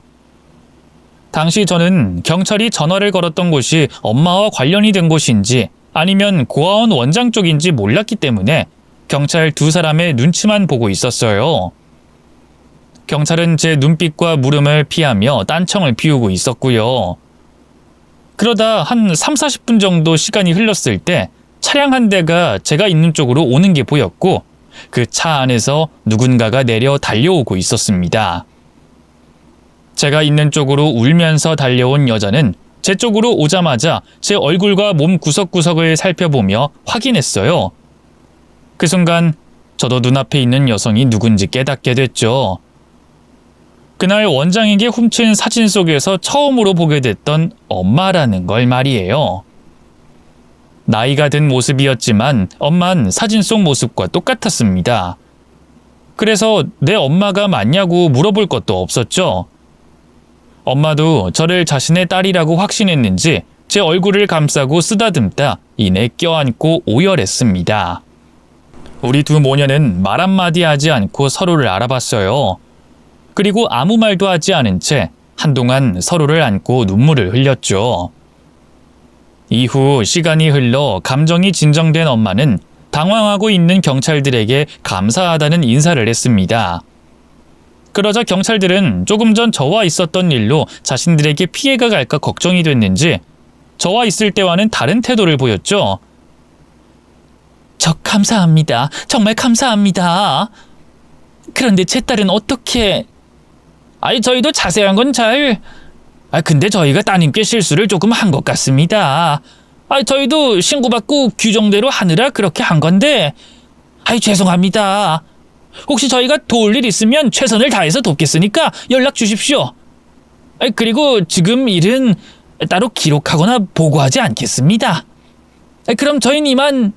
B: 당시 저는 경찰이 전화를 걸었던 곳이 엄마와 관련이 된 곳인지 아니면 고아원 원장 쪽인지 몰랐기 때문에 경찰 두 사람의 눈치만 보고 있었어요. 경찰은 제 눈빛과 물음을 피하며 딴청을 피우고 있었고요. 그러다 한 3, 40분 정도 시간이 흘렀을 때 차량 한 대가 제가 있는 쪽으로 오는 게 보였고 그 차 안에서 누군가가 내려 달려오고 있었습니다. 제가 있는 쪽으로 울면서 달려온 여자는 제 쪽으로 오자마자 제 얼굴과 몸 구석구석을 살펴보며 확인했어요. 그 순간 저도 눈앞에 있는 여성이 누군지 깨닫게 됐죠. 그날 원장에게 훔친 사진 속에서 처음으로 보게 됐던 엄마라는 걸 말이에요. 나이가 든 모습이었지만 엄만 사진 속 모습과 똑같았습니다. 그래서 내 엄마가 맞냐고 물어볼 것도 없었죠. 엄마도 저를 자신의 딸이라고 확신했는지 제 얼굴을 감싸고 쓰다듬다 이내 껴안고 오열했습니다. 우리 두 모녀는 말 한마디 하지 않고 서로를 알아봤어요. 그리고 아무 말도 하지 않은 채 한동안 서로를 안고 눈물을 흘렸죠. 이후 시간이 흘러 감정이 진정된 엄마는 당황하고 있는 경찰들에게 감사하다는 인사를 했습니다. 그러자 경찰들은 조금 전 저와 있었던 일로 자신들에게 피해가 갈까 걱정이 됐는지 저와 있을 때와는 다른 태도를 보였죠.
A: 저 감사합니다. 정말 감사합니다. 그런데 제 딸은 어떻게...
B: 저희도 자세한 건 근데 저희가 따님께 실수를 조금 한 것 같습니다. 저희도 신고받고 규정대로 하느라 그렇게 한 건데, 죄송합니다. 혹시 저희가 도울 일 있으면 최선을 다해서 돕겠으니까 연락 주십시오. 그리고 지금 일은 따로 기록하거나 보고하지 않겠습니다. 그럼 저희는 이만...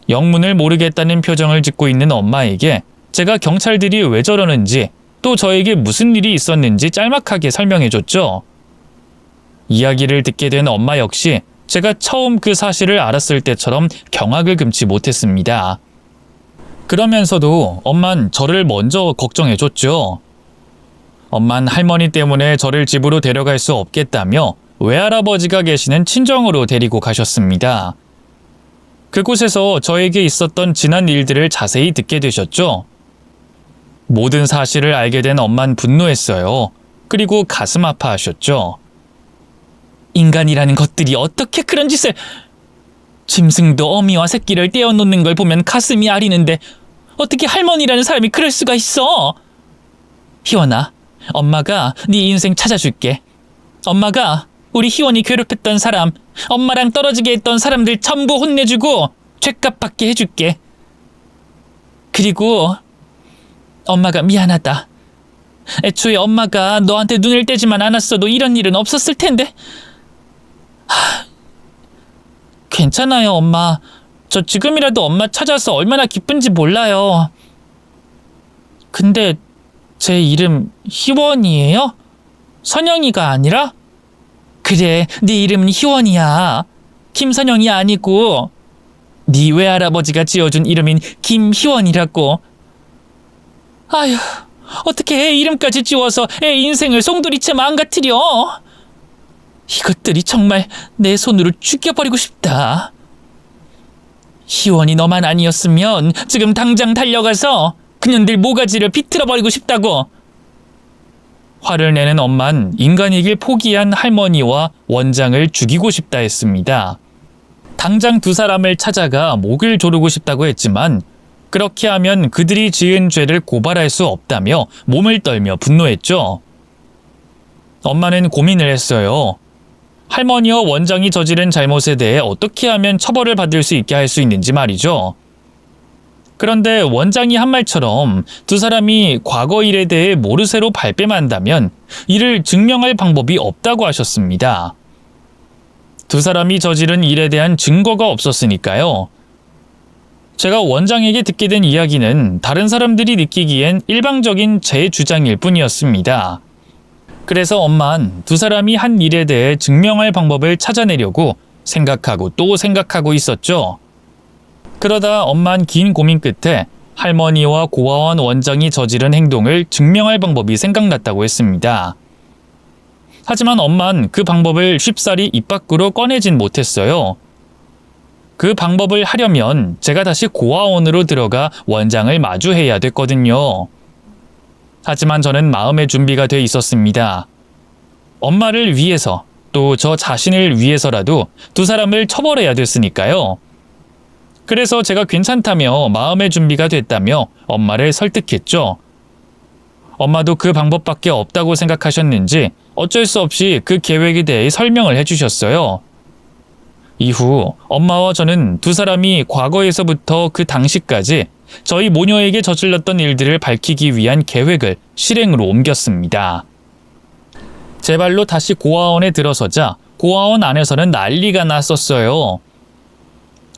A: 영문을 모르겠다는 표정을 짓고 있는 엄마에게 제가 경찰들이 왜 저러는지 또 저에게 무슨 일이 있었는지 짤막하게 설명해줬죠. 이야기를 듣게 된 엄마 역시 제가 처음 그 사실을 알았을 때처럼 경악을 금치 못했습니다. 그러면서도 엄만 저를 먼저 걱정해줬죠. 엄만 할머니 때문에 저를 집으로 데려갈 수 없겠다며 외할아버지가 계시는 친정으로 데리고 가셨습니다. 그곳에서 저에게 있었던 지난 일들을 자세히 듣게 되셨죠. 모든 사실을 알게 된 엄만 분노했어요. 그리고 가슴 아파하셨죠. 인간이라는 것들이 어떻게 그런 짓을... 짐승도 어미와 새끼를 떼어놓는 걸 보면 가슴이 아리는데 어떻게 할머니라는 사람이 그럴 수가 있어? 희원아, 엄마가 네 인생 찾아줄게. 엄마가 우리 희원이 괴롭혔던 사람, 엄마랑 떨어지게 했던 사람들 전부 혼내주고 죗값 받게 해줄게. 그리고 엄마가 미안하다. 애초에 엄마가 너한테 눈을 떼지만 않았어도 이런 일은 없었을 텐데. 괜찮아요, 엄마. 저 지금이라도 엄마 찾아서 얼마나 기쁜지 몰라요. 근데 제 이름 희원이에요? 선영이가 아니라? 그래, 네 이름은 희원이야. 김선영이 아니고 네 외할아버지가 지어준 이름인 김희원이라고. 아휴, 어떻게 애 이름까지 지워서 애 인생을 송두리째 망가뜨려? 이것들이 정말 내 손으로 죽여버리고 싶다. 희원이 너만 아니었으면 지금 당장 달려가서 그년들 모가지를 비틀어버리고 싶다고. 화를 내는 엄만 인간이길 포기한 할머니와 원장을 죽이고 싶다 했습니다. 당장 두 사람을 찾아가 목을 조르고 싶다고 했지만 그렇게 하면 그들이 지은 죄를 고발할 수 없다며 몸을 떨며 분노했죠. 엄마는 고민을 했어요. 할머니와 원장이 저지른 잘못에 대해 어떻게 하면 처벌을 받을 수 있게 할 수 있는지 말이죠. 그런데 원장이 한 말처럼 두 사람이 과거 일에 대해 모르쇠로 발뺌한다면 이를 증명할 방법이 없다고 하셨습니다. 두 사람이 저지른 일에 대한 증거가 없었으니까요. 제가 원장에게 듣게 된 이야기는 다른 사람들이 느끼기엔 일방적인 제 주장일 뿐이었습니다. 그래서 엄만 두 사람이 한 일에 대해 증명할 방법을 찾아내려고 생각하고 또 생각하고 있었죠. 그러다 엄만 긴 고민 끝에 할머니와 고아원 원장이 저지른 행동을 증명할 방법이 생각났다고 했습니다. 하지만 엄만 그 방법을 쉽사리 입 밖으로 꺼내진 못했어요. 그 방법을 하려면 제가 다시 고아원으로 들어가 원장을 마주해야 됐거든요. 하지만 저는 마음의 준비가 돼 있었습니다. 엄마를 위해서 또 저 자신을 위해서라도 두 사람을 처벌해야 됐으니까요. 그래서 제가 괜찮다며 마음의 준비가 됐다며 엄마를 설득했죠. 엄마도 그 방법밖에 없다고 생각하셨는지 어쩔 수 없이 그 계획에 대해 설명을 해주셨어요. 이후 엄마와 저는 두 사람이 과거에서부터 그 당시까지 저희 모녀에게 저질렀던 일들을 밝히기 위한 계획을 실행으로 옮겼습니다. 제 발로 다시 고아원에 들어서자 고아원 안에서는 난리가 났었어요.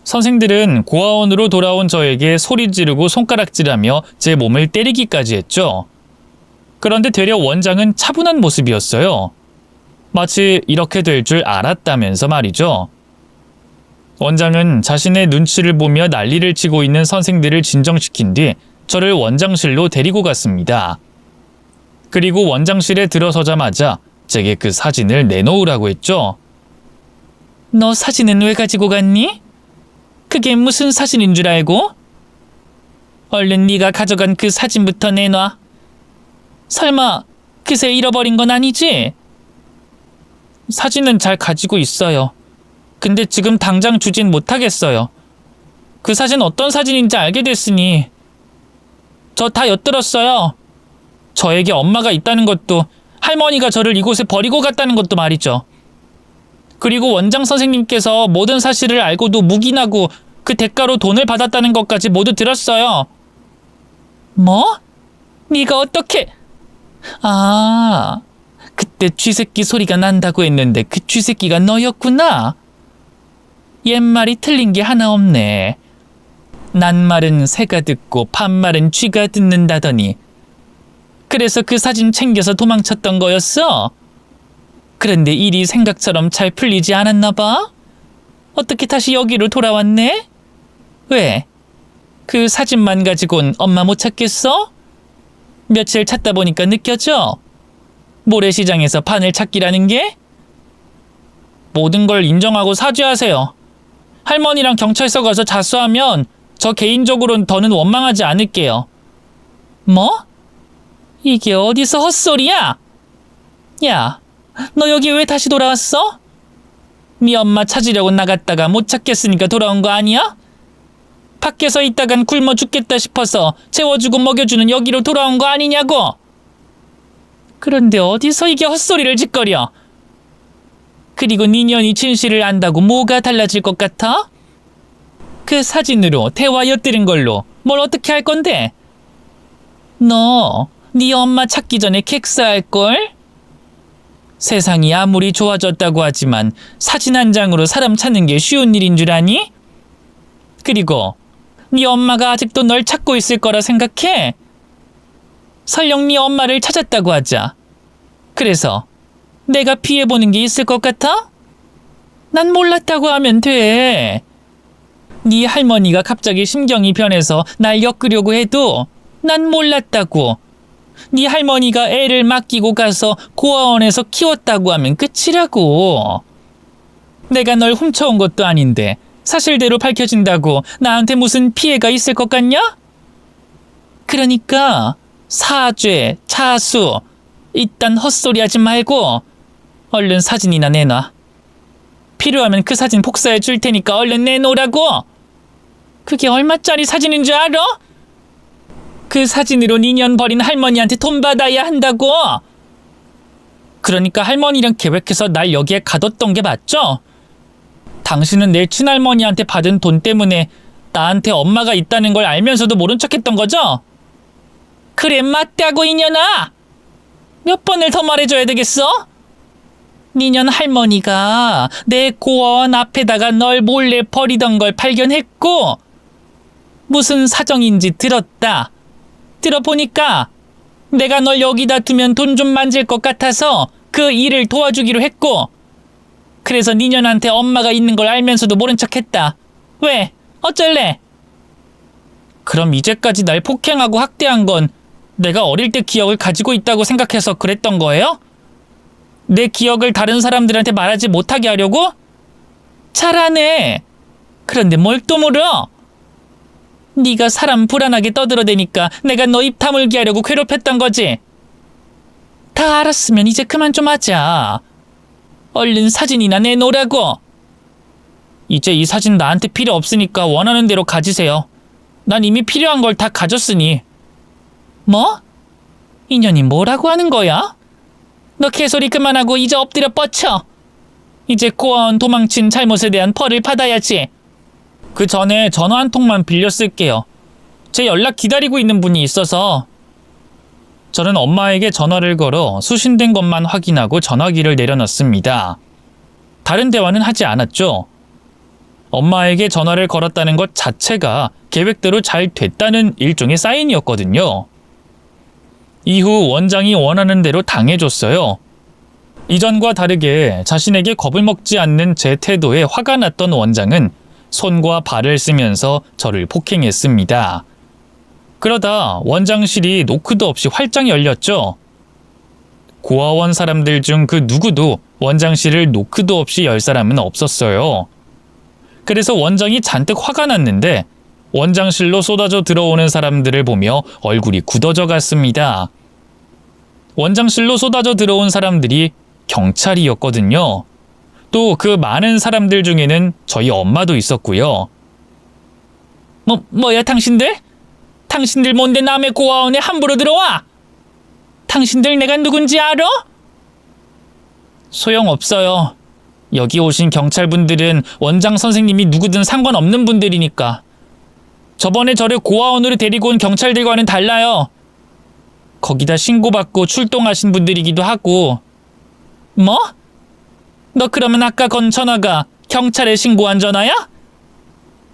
A: 선생들은 고아원으로 돌아온 저에게 소리 지르고 손가락질하며 제 몸을 때리기까지 했죠. 그런데 되려 원장은 차분한 모습이었어요. 마치 이렇게 될 줄 알았다면서 말이죠. 원장은 자신의 눈치를 보며 난리를 치고 있는 선생들을 진정시킨 뒤 저를 원장실로 데리고 갔습니다. 그리고 원장실에 들어서자마자 제게 그 사진을 내놓으라고 했죠. 너 사진은 왜 가지고 갔니? 그게 무슨 사진인 줄 알고? 얼른 네가 가져간 그 사진부터 내놔. 설마 그새 잃어버린 건 아니지? 사진은 잘 가지고 있어요. 근데 지금 당장 주진 못하겠어요. 그 사진 어떤 사진인지 알게 됐으니 저 다 엿들었어요. 저에게 엄마가 있다는 것도 할머니가 저를 이곳에 버리고 갔다는 것도 말이죠. 그리고 원장 선생님께서 모든 사실을 알고도 묵인하고 그 대가로 돈을 받았다는 것까지 모두 들었어요. 뭐? 네가 어떻게... 아... 그때 쥐새끼 소리가 난다고 했는데 그 쥐새끼가 너였구나. 옛말이 틀린 게 하나 없네. 낱말은 새가 듣고 반말은 쥐가 듣는다더니 그래서 그 사진 챙겨서 도망쳤던 거였어? 그런데 일이 생각처럼 잘 풀리지 않았나 봐? 어떻게 다시 여기로 돌아왔네? 왜? 그 사진만 가지고는 엄마 못 찾겠어? 며칠 찾다 보니까 느껴져? 모래시장에서 판을 찾기라는 게? 모든 걸 인정하고 사죄하세요. 할머니랑 경찰서 가서 자수하면 저 개인적으로는 더는 원망하지 않을게요. 뭐? 이게 어디서 헛소리야? 야, 너 여기 왜 다시 돌아왔어? 네 엄마 찾으려고 나갔다가 못 찾겠으니까 돌아온 거 아니야? 밖에서 있다간 굶어 죽겠다 싶어서 재워주고 먹여주는 여기로 돌아온 거 아니냐고? 그런데 어디서 이게 헛소리를 짓거려? 그리고 네 년이 진실을 안다고 뭐가 달라질 것 같아? 그 사진으로 대화 엿들은 걸로 뭘 어떻게 할 건데? 너, 네 엄마 찾기 전에 객사할걸? 세상이 아무리 좋아졌다고 하지만 사진 한 장으로 사람 찾는 게 쉬운 일인 줄 아니? 그리고 네 엄마가 아직도 널 찾고 있을 거라 생각해? 설령 네 엄마를 찾았다고 하자. 그래서 내가 피해보는 게 있을 것 같아? 난 몰랐다고 하면 돼. 네 할머니가 갑자기 심경이 변해서 날 엮으려고 해도 난 몰랐다고. 네 할머니가 애를 맡기고 가서 고아원에서 키웠다고 하면 끝이라고. 내가 널 훔쳐온 것도 아닌데 사실대로 밝혀진다고 나한테 무슨 피해가 있을 것 같냐? 그러니까 사죄, 자수 이딴 헛소리 하지 말고 얼른 사진이나 내놔. 필요하면 그 사진 복사해 줄 테니까 얼른 내놓으라고. 그게 얼마짜리 사진인 줄 알아? 그 사진으로 2년 버린 할머니한테 돈 받아야 한다고. 그러니까 할머니랑 계획해서 날 여기에 가뒀던 게 맞죠? 당신은 내 친할머니한테 받은 돈 때문에 나한테 엄마가 있다는 걸 알면서도 모른 척했던 거죠? 그래 맞다고 이년아. 몇 번을 더 말해줘야 되겠어? 니년 할머니가 내 고아원 앞에다가 널 몰래 버리던 걸 발견했고 무슨 사정인지 들었다. 들어보니까 내가 널 여기다 두면 돈 좀 만질 것 같아서 그 일을 도와주기로 했고 그래서 니년한테 엄마가 있는 걸 알면서도 모른 척했다. 왜? 어쩔래? 그럼 이제까지 날 폭행하고 학대한 건 내가 어릴 때 기억을 가지고 있다고 생각해서 그랬던 거예요? 내 기억을 다른 사람들한테 말하지 못하게 하려고? 잘하네. 그런데 뭘 또 물어? 네가 사람 불안하게 떠들어대니까 내가 너 입 다물게 하려고 괴롭혔던 거지? 다 알았으면 이제 그만 좀 하자. 얼른 사진이나 내놓으라고. 이제 이 사진 나한테 필요 없으니까 원하는 대로 가지세요. 난 이미 필요한 걸 다 가졌으니. 뭐? 인연이 뭐라고 하는 거야? 너 개소리 그만하고 이제 엎드려 뻗쳐. 이제 고아원 도망친 잘못에 대한 벌을 받아야지. 그 전에 전화 한 통만 빌려 쓸게요. 제 연락 기다리고 있는 분이 있어서. 저는 엄마에게 전화를 걸어 수신된 것만 확인하고 전화기를 내려놨습니다. 다른 대화는 하지 않았죠. 엄마에게 전화를 걸었다는 것 자체가 계획대로 잘 됐다는 일종의 사인이었거든요. 이후 원장이 원하는 대로 당해줬어요. 이전과 다르게 자신에게 겁을 먹지 않는 제 태도에 화가 났던 원장은 손과 발을 쓰면서 저를 폭행했습니다. 그러다 원장실이 노크도 없이 활짝 열렸죠.
B: 고아원 사람들 중 그 누구도 원장실을 노크도 없이 열 사람은 없었어요. 그래서 원장이 잔뜩 화가 났는데 원장실로 쏟아져 들어오는 사람들을 보며 얼굴이 굳어져 갔습니다. 원장실로 쏟아져 들어온 사람들이 경찰이었거든요. 또 그 많은 사람들 중에는 저희 엄마도 있었고요. 뭐야 당신들? 당신들 뭔데 남의 고아원에 함부로 들어와? 당신들 내가 누군지 알아? 소용없어요. 여기 오신 경찰분들은 원장 선생님이 누구든 상관없는 분들이니까. 저번에 저를 고아원으로 데리고 온 경찰들과는 달라요. 거기다 신고받고 출동하신 분들이기도 하고. 뭐? 너 그러면 아까 건 전화가 경찰에 신고한 전화야?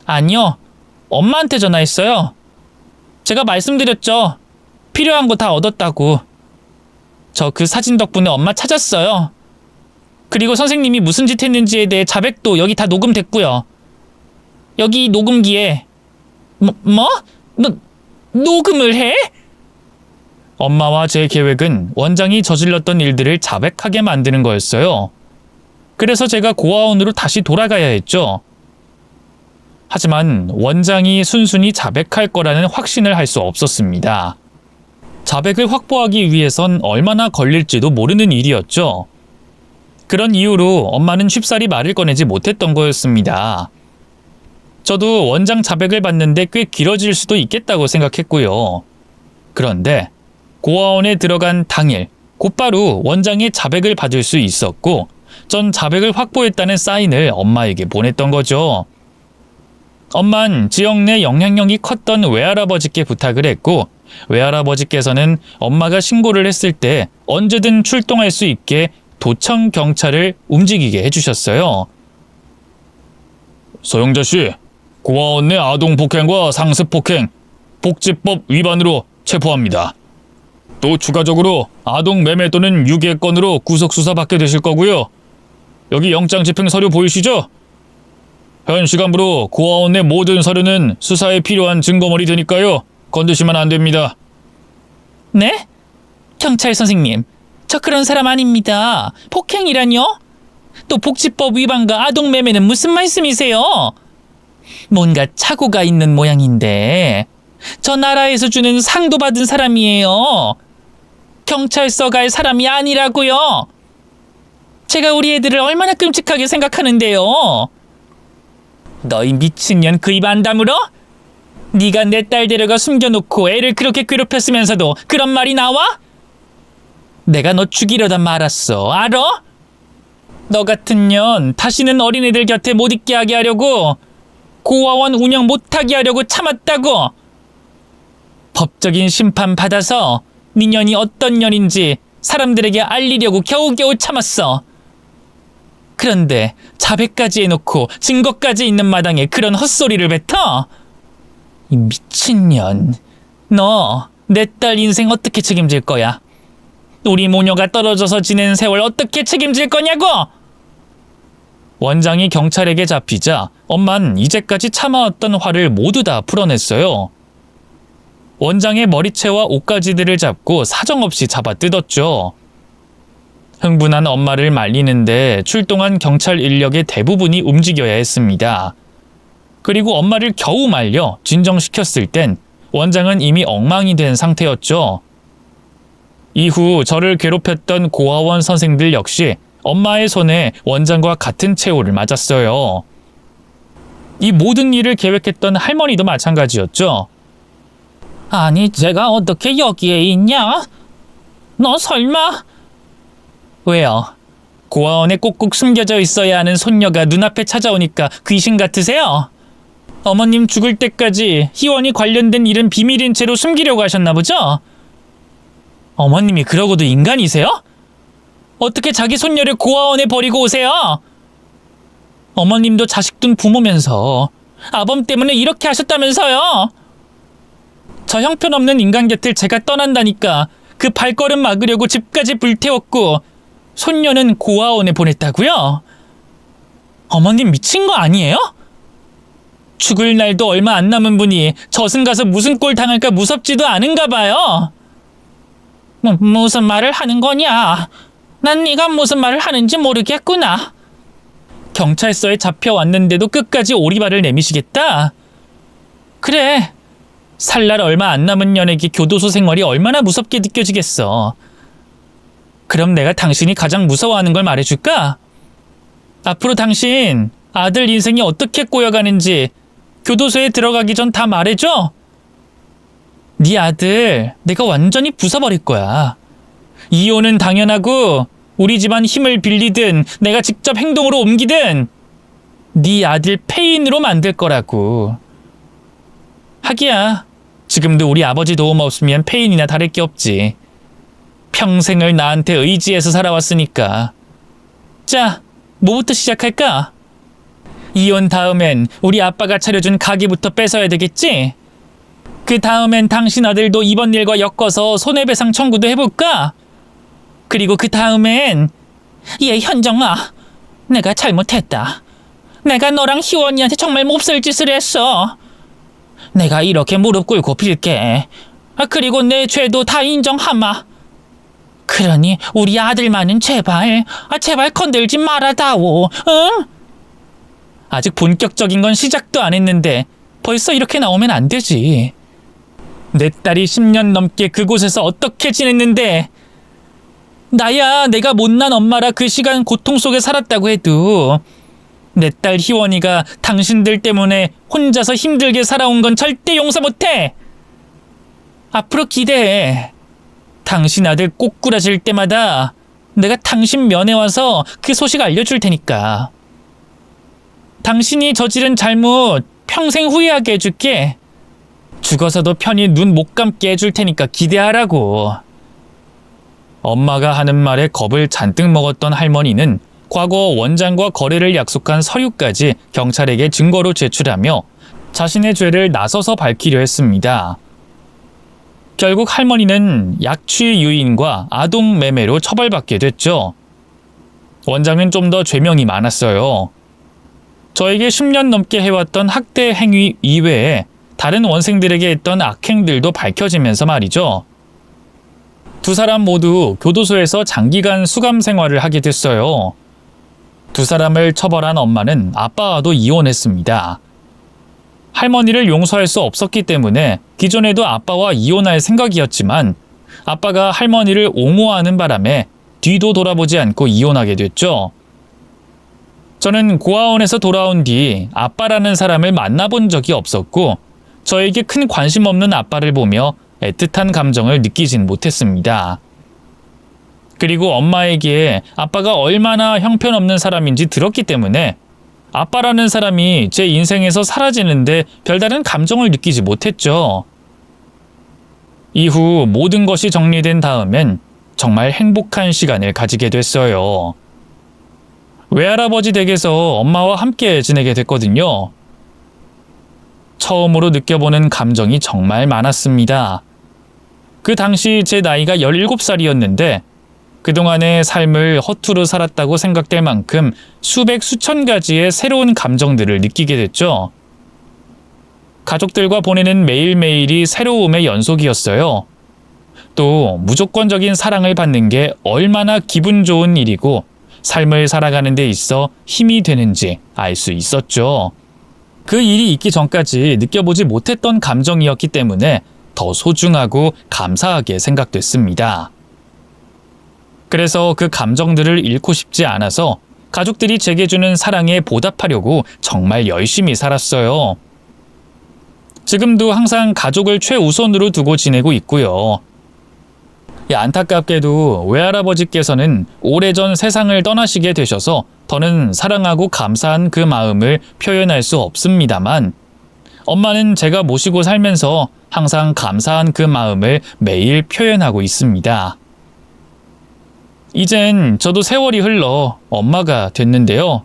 B: 아니요. 엄마한테 전화했어요. 제가 말씀드렸죠. 필요한 거 다 얻었다고. 저 그 사진 덕분에 엄마 찾았어요. 그리고 선생님이 무슨 짓 했는지에 대해 자백도 여기 다 녹음됐고요. 여기 녹음기에 뭐? 녹음을 해? 엄마와 제 계획은 원장이 저질렀던 일들을 자백하게 만드는 거였어요. 그래서 제가 고아원으로 다시 돌아가야 했죠. 하지만 원장이 순순히 자백할 거라는 확신을 할 수 없었습니다. 자백을 확보하기 위해선 얼마나 걸릴지도 모르는 일이었죠. 그런 이유로 엄마는 쉽사리 말을 꺼내지 못했던 거였습니다. 저도 원장 자백을 받는데 꽤 길어질 수도 있겠다고 생각했고요. 그런데 고아원에 들어간 당일 곧바로 원장의 자백을 받을 수 있었고 전 자백을 확보했다는 사인을 엄마에게 보냈던 거죠. 엄만 지역 내 영향력이 컸던 외할아버지께 부탁을 했고 외할아버지께서는 엄마가 신고를 했을 때 언제든 출동할 수 있게 도청 경찰을 움직이게 해주셨어요. 서영자 씨, 고아원 내 아동 폭행과 상습 폭행, 복지법 위반으로 체포합니다. 또 추가적으로 아동 매매 또는 유괴 건으로 구속 수사받게 되실 거고요. 여기 영장 집행 서류 보이시죠? 현 시간부로 고아원 내 모든 서류는 수사에 필요한 증거물이 되니까요. 건드시면 안 됩니다. 네? 경찰 선생님, 저 그런 사람 아닙니다. 폭행이라뇨? 또 복지법 위반과 아동 매매는 무슨 말씀이세요? 뭔가 착오가 있는 모양인데 저 나라에서 주는 상도 받은 사람이에요. 경찰서 갈 사람이 아니라고요. 제가 우리 애들을 얼마나 끔찍하게 생각하는데요. 너희 미친년 그 입 안 다물어? 네가 내 딸 데려가 숨겨놓고 애를 그렇게 괴롭혔으면서도 그런 말이 나와? 내가 너 죽이려다 말았어. 알아? 너 같은 년 다시는 어린애들 곁에 못 있게 하게 하려고 고아원 운영 못하게 하려고 참았다고. 법적인 심판 받아서 네 년이 어떤 년인지 사람들에게 알리려고 겨우겨우 참았어. 그런데 자백까지 해놓고 증거까지 있는 마당에 그런 헛소리를 뱉어? 이 미친년. 너 내 딸 인생 어떻게 책임질 거야? 우리 모녀가 떨어져서 지낸 세월 어떻게 책임질 거냐고! 원장이 경찰에게 잡히자 엄만 이제까지 참아왔던 화를 모두 다 풀어냈어요. 원장의 머리채와 옷가지들을 잡고 사정없이 잡아 뜯었죠. 흥분한 엄마를 말리는데 출동한 경찰 인력의 대부분이 움직여야 했습니다. 그리고 엄마를 겨우 말려 진정시켰을 땐 원장은 이미 엉망이 된 상태였죠. 이후 저를 괴롭혔던 고아원 선생들 역시 엄마의 손에 원장과 같은 최후를 맞았어요. 이 모든 일을 계획했던 할머니도 마찬가지였죠. 아니, 제가 어떻게 여기에 있냐? 너 설마? 왜요? 고아원에 꼭꼭 숨겨져 있어야 하는 손녀가 눈앞에 찾아오니까 귀신 같으세요? 어머님 죽을 때까지 희원이 관련된 일은 비밀인 채로 숨기려고 하셨나 보죠? 어머님이 그러고도 인간이세요? 어떻게 자기 손녀를 고아원에 버리고 오세요? 어머님도 자식 둔 부모면서 아범 때문에 이렇게 하셨다면서요? 저 형편없는 인간 곁을 제가 떠난다니까 그 발걸음 막으려고 집까지 불태웠고 손녀는 고아원에 보냈다고요? 어머님 미친 거 아니에요? 죽을 날도 얼마 안 남은 분이 저승 가서 무슨 꼴 당할까 무섭지도 않은가 봐요.
A: 무슨 말을 하는 거냐? 난 네가 무슨 말을 하는지 모르겠구나. 경찰서에 잡혀왔는데도 끝까지 오리발을 내미시겠다? 그래, 살 날 얼마 안 남은 연예계 교도소 생활이 얼마나 무섭게 느껴지겠어. 그럼 내가 당신이 가장 무서워하는 걸 말해줄까? 앞으로 당신 아들 인생이 어떻게 꼬여가는지 교도소에 들어가기 전 다 말해줘. 네 아들 내가 완전히 부숴버릴 거야. 이혼은 당연하고 우리 집안 힘을 빌리든 내가 직접 행동으로 옮기든 네 아들 폐인으로 만들 거라고. 하기야 지금도 우리 아버지 도움 없으면 폐인이나 다를 게 없지. 평생을 나한테 의지해서 살아왔으니까. 자, 뭐부터 시작할까? 이혼 다음엔 우리 아빠가 차려준 가게부터 뺏어야 되겠지? 그 다음엔 당신 아들도 이번 일과 엮어서 손해배상 청구도 해볼까? 그리고 그 다음엔 얘 현정아, 내가 잘못했다. 내가 너랑 희원이한테 정말 몹쓸 짓을 했어. 내가 이렇게 무릎 꿇고 빌게. 그리고 내 죄도 다 인정하마. 그러니 우리 아들만은 제발 건들지 말아다오. 응? 아직 본격적인 건 시작도 안 했는데 벌써 이렇게 나오면 안 되지. 내 딸이 10년 넘게 그곳에서 어떻게 지냈는데, 나야 내가 못난 엄마라 그 시간 고통 속에 살았다고 해도 내 딸 희원이가 당신들 때문에 혼자서 힘들게 살아온 건 절대 용서 못해. 앞으로 기대해. 당신 아들 꼬꾸라질 때마다 내가 당신 면회 와서 그 소식 알려줄 테니까. 당신이 저지른 잘못 평생 후회하게 해줄게. 죽어서도 편히 눈 못 감게 해줄 테니까 기대하라고. 엄마가 하는 말에 겁을 잔뜩 먹었던 할머니는 과거 원장과 거래를 약속한 서류까지 경찰에게 증거로 제출하며 자신의 죄를 나서서 밝히려 했습니다. 결국 할머니는 약취 유인과 아동 매매로 처벌받게 됐죠. 원장은 좀 더 죄명이 많았어요. 저에게 10년 넘게 해왔던 학대 행위 이외에 다른 원생들에게 했던 악행들도 밝혀지면서 말이죠. 두 사람 모두 교도소에서 장기간 수감 생활을 하게 됐어요. 두 사람을 처벌한 엄마는 아빠와도 이혼했습니다. 할머니를 용서할 수 없었기 때문에 기존에도 아빠와 이혼할 생각이었지만 아빠가 할머니를 옹호하는 바람에 뒤도 돌아보지 않고 이혼하게 됐죠. 저는 고아원에서 돌아온 뒤 아빠라는 사람을 만나본 적이 없었고 저에게 큰 관심 없는 아빠를 보며 애틋한 감정을 느끼진 못했습니다. 그리고 엄마에게 아빠가 얼마나 형편없는 사람인지 들었기 때문에 아빠라는 사람이 제 인생에서 사라지는데 별다른 감정을 느끼지 못했죠. 이후 모든 것이 정리된 다음엔 정말 행복한 시간을 가지게 됐어요. 외할아버지 댁에서 엄마와 함께 지내게 됐거든요. 처음으로 느껴보는 감정이 정말 많았습니다. 그 당시 제 나이가 17살이었는데 그동안의 삶을 허투루 살았다고 생각될 만큼 수백 수천 가지의 새로운 감정들을 느끼게 됐죠. 가족들과 보내는 매일매일이 새로움의 연속이었어요. 또 무조건적인 사랑을 받는 게 얼마나 기분 좋은 일이고 삶을 살아가는 데 있어 힘이 되는지 알 수 있었죠. 그 일이 있기 전까지 느껴보지 못했던 감정이었기 때문에 더 소중하고 감사하게 생각됐습니다. 그래서 그 감정들을 잃고 싶지 않아서 가족들이 제게 주는 사랑에 보답하려고 정말 열심히 살았어요. 지금도 항상 가족을 최우선으로 두고 지내고 있고요. 안타깝게도 외할아버지께서는 오래전 세상을 떠나시게 되셔서 더는 사랑하고 감사한 그 마음을 표현할 수 없습니다만 엄마는 제가 모시고 살면서 항상 감사한 그 마음을 매일 표현하고 있습니다. 이젠 저도 세월이 흘러 엄마가 됐는데요.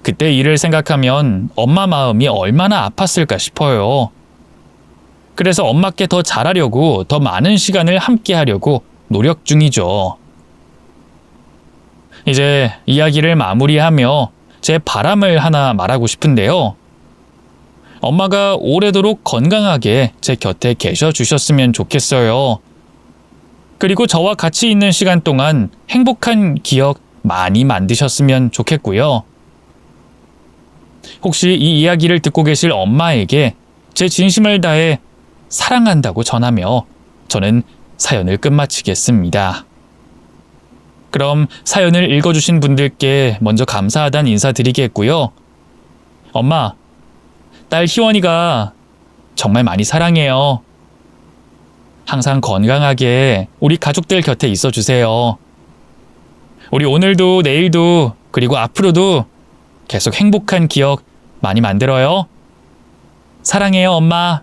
A: 그때 일을 생각하면 엄마 마음이 얼마나 아팠을까 싶어요. 그래서 엄마께 더 잘하려고 더 많은 시간을 함께 하려고 노력 중이죠. 이제 이야기를 마무리하며 제 바람을 하나 말하고 싶은데요. 엄마가 오래도록 건강하게 제 곁에 계셔 주셨으면 좋겠어요.
B: 그리고 저와 같이 있는 시간 동안 행복한 기억 많이 만드셨으면 좋겠고요. 혹시 이 이야기를 듣고 계실 엄마에게 제 진심을 다해 사랑한다고 전하며 저는 사연을 끝마치겠습니다. 그럼 사연을 읽어주신 분들께 먼저 감사하다는 인사드리겠고요. 엄마, 딸 희원이가 정말 많이 사랑해요. 항상 건강하게 우리 가족들 곁에 있어주세요. 우리 오늘도 내일도 그리고 앞으로도 계속 행복한 기억 많이 만들어요. 사랑해요, 엄마.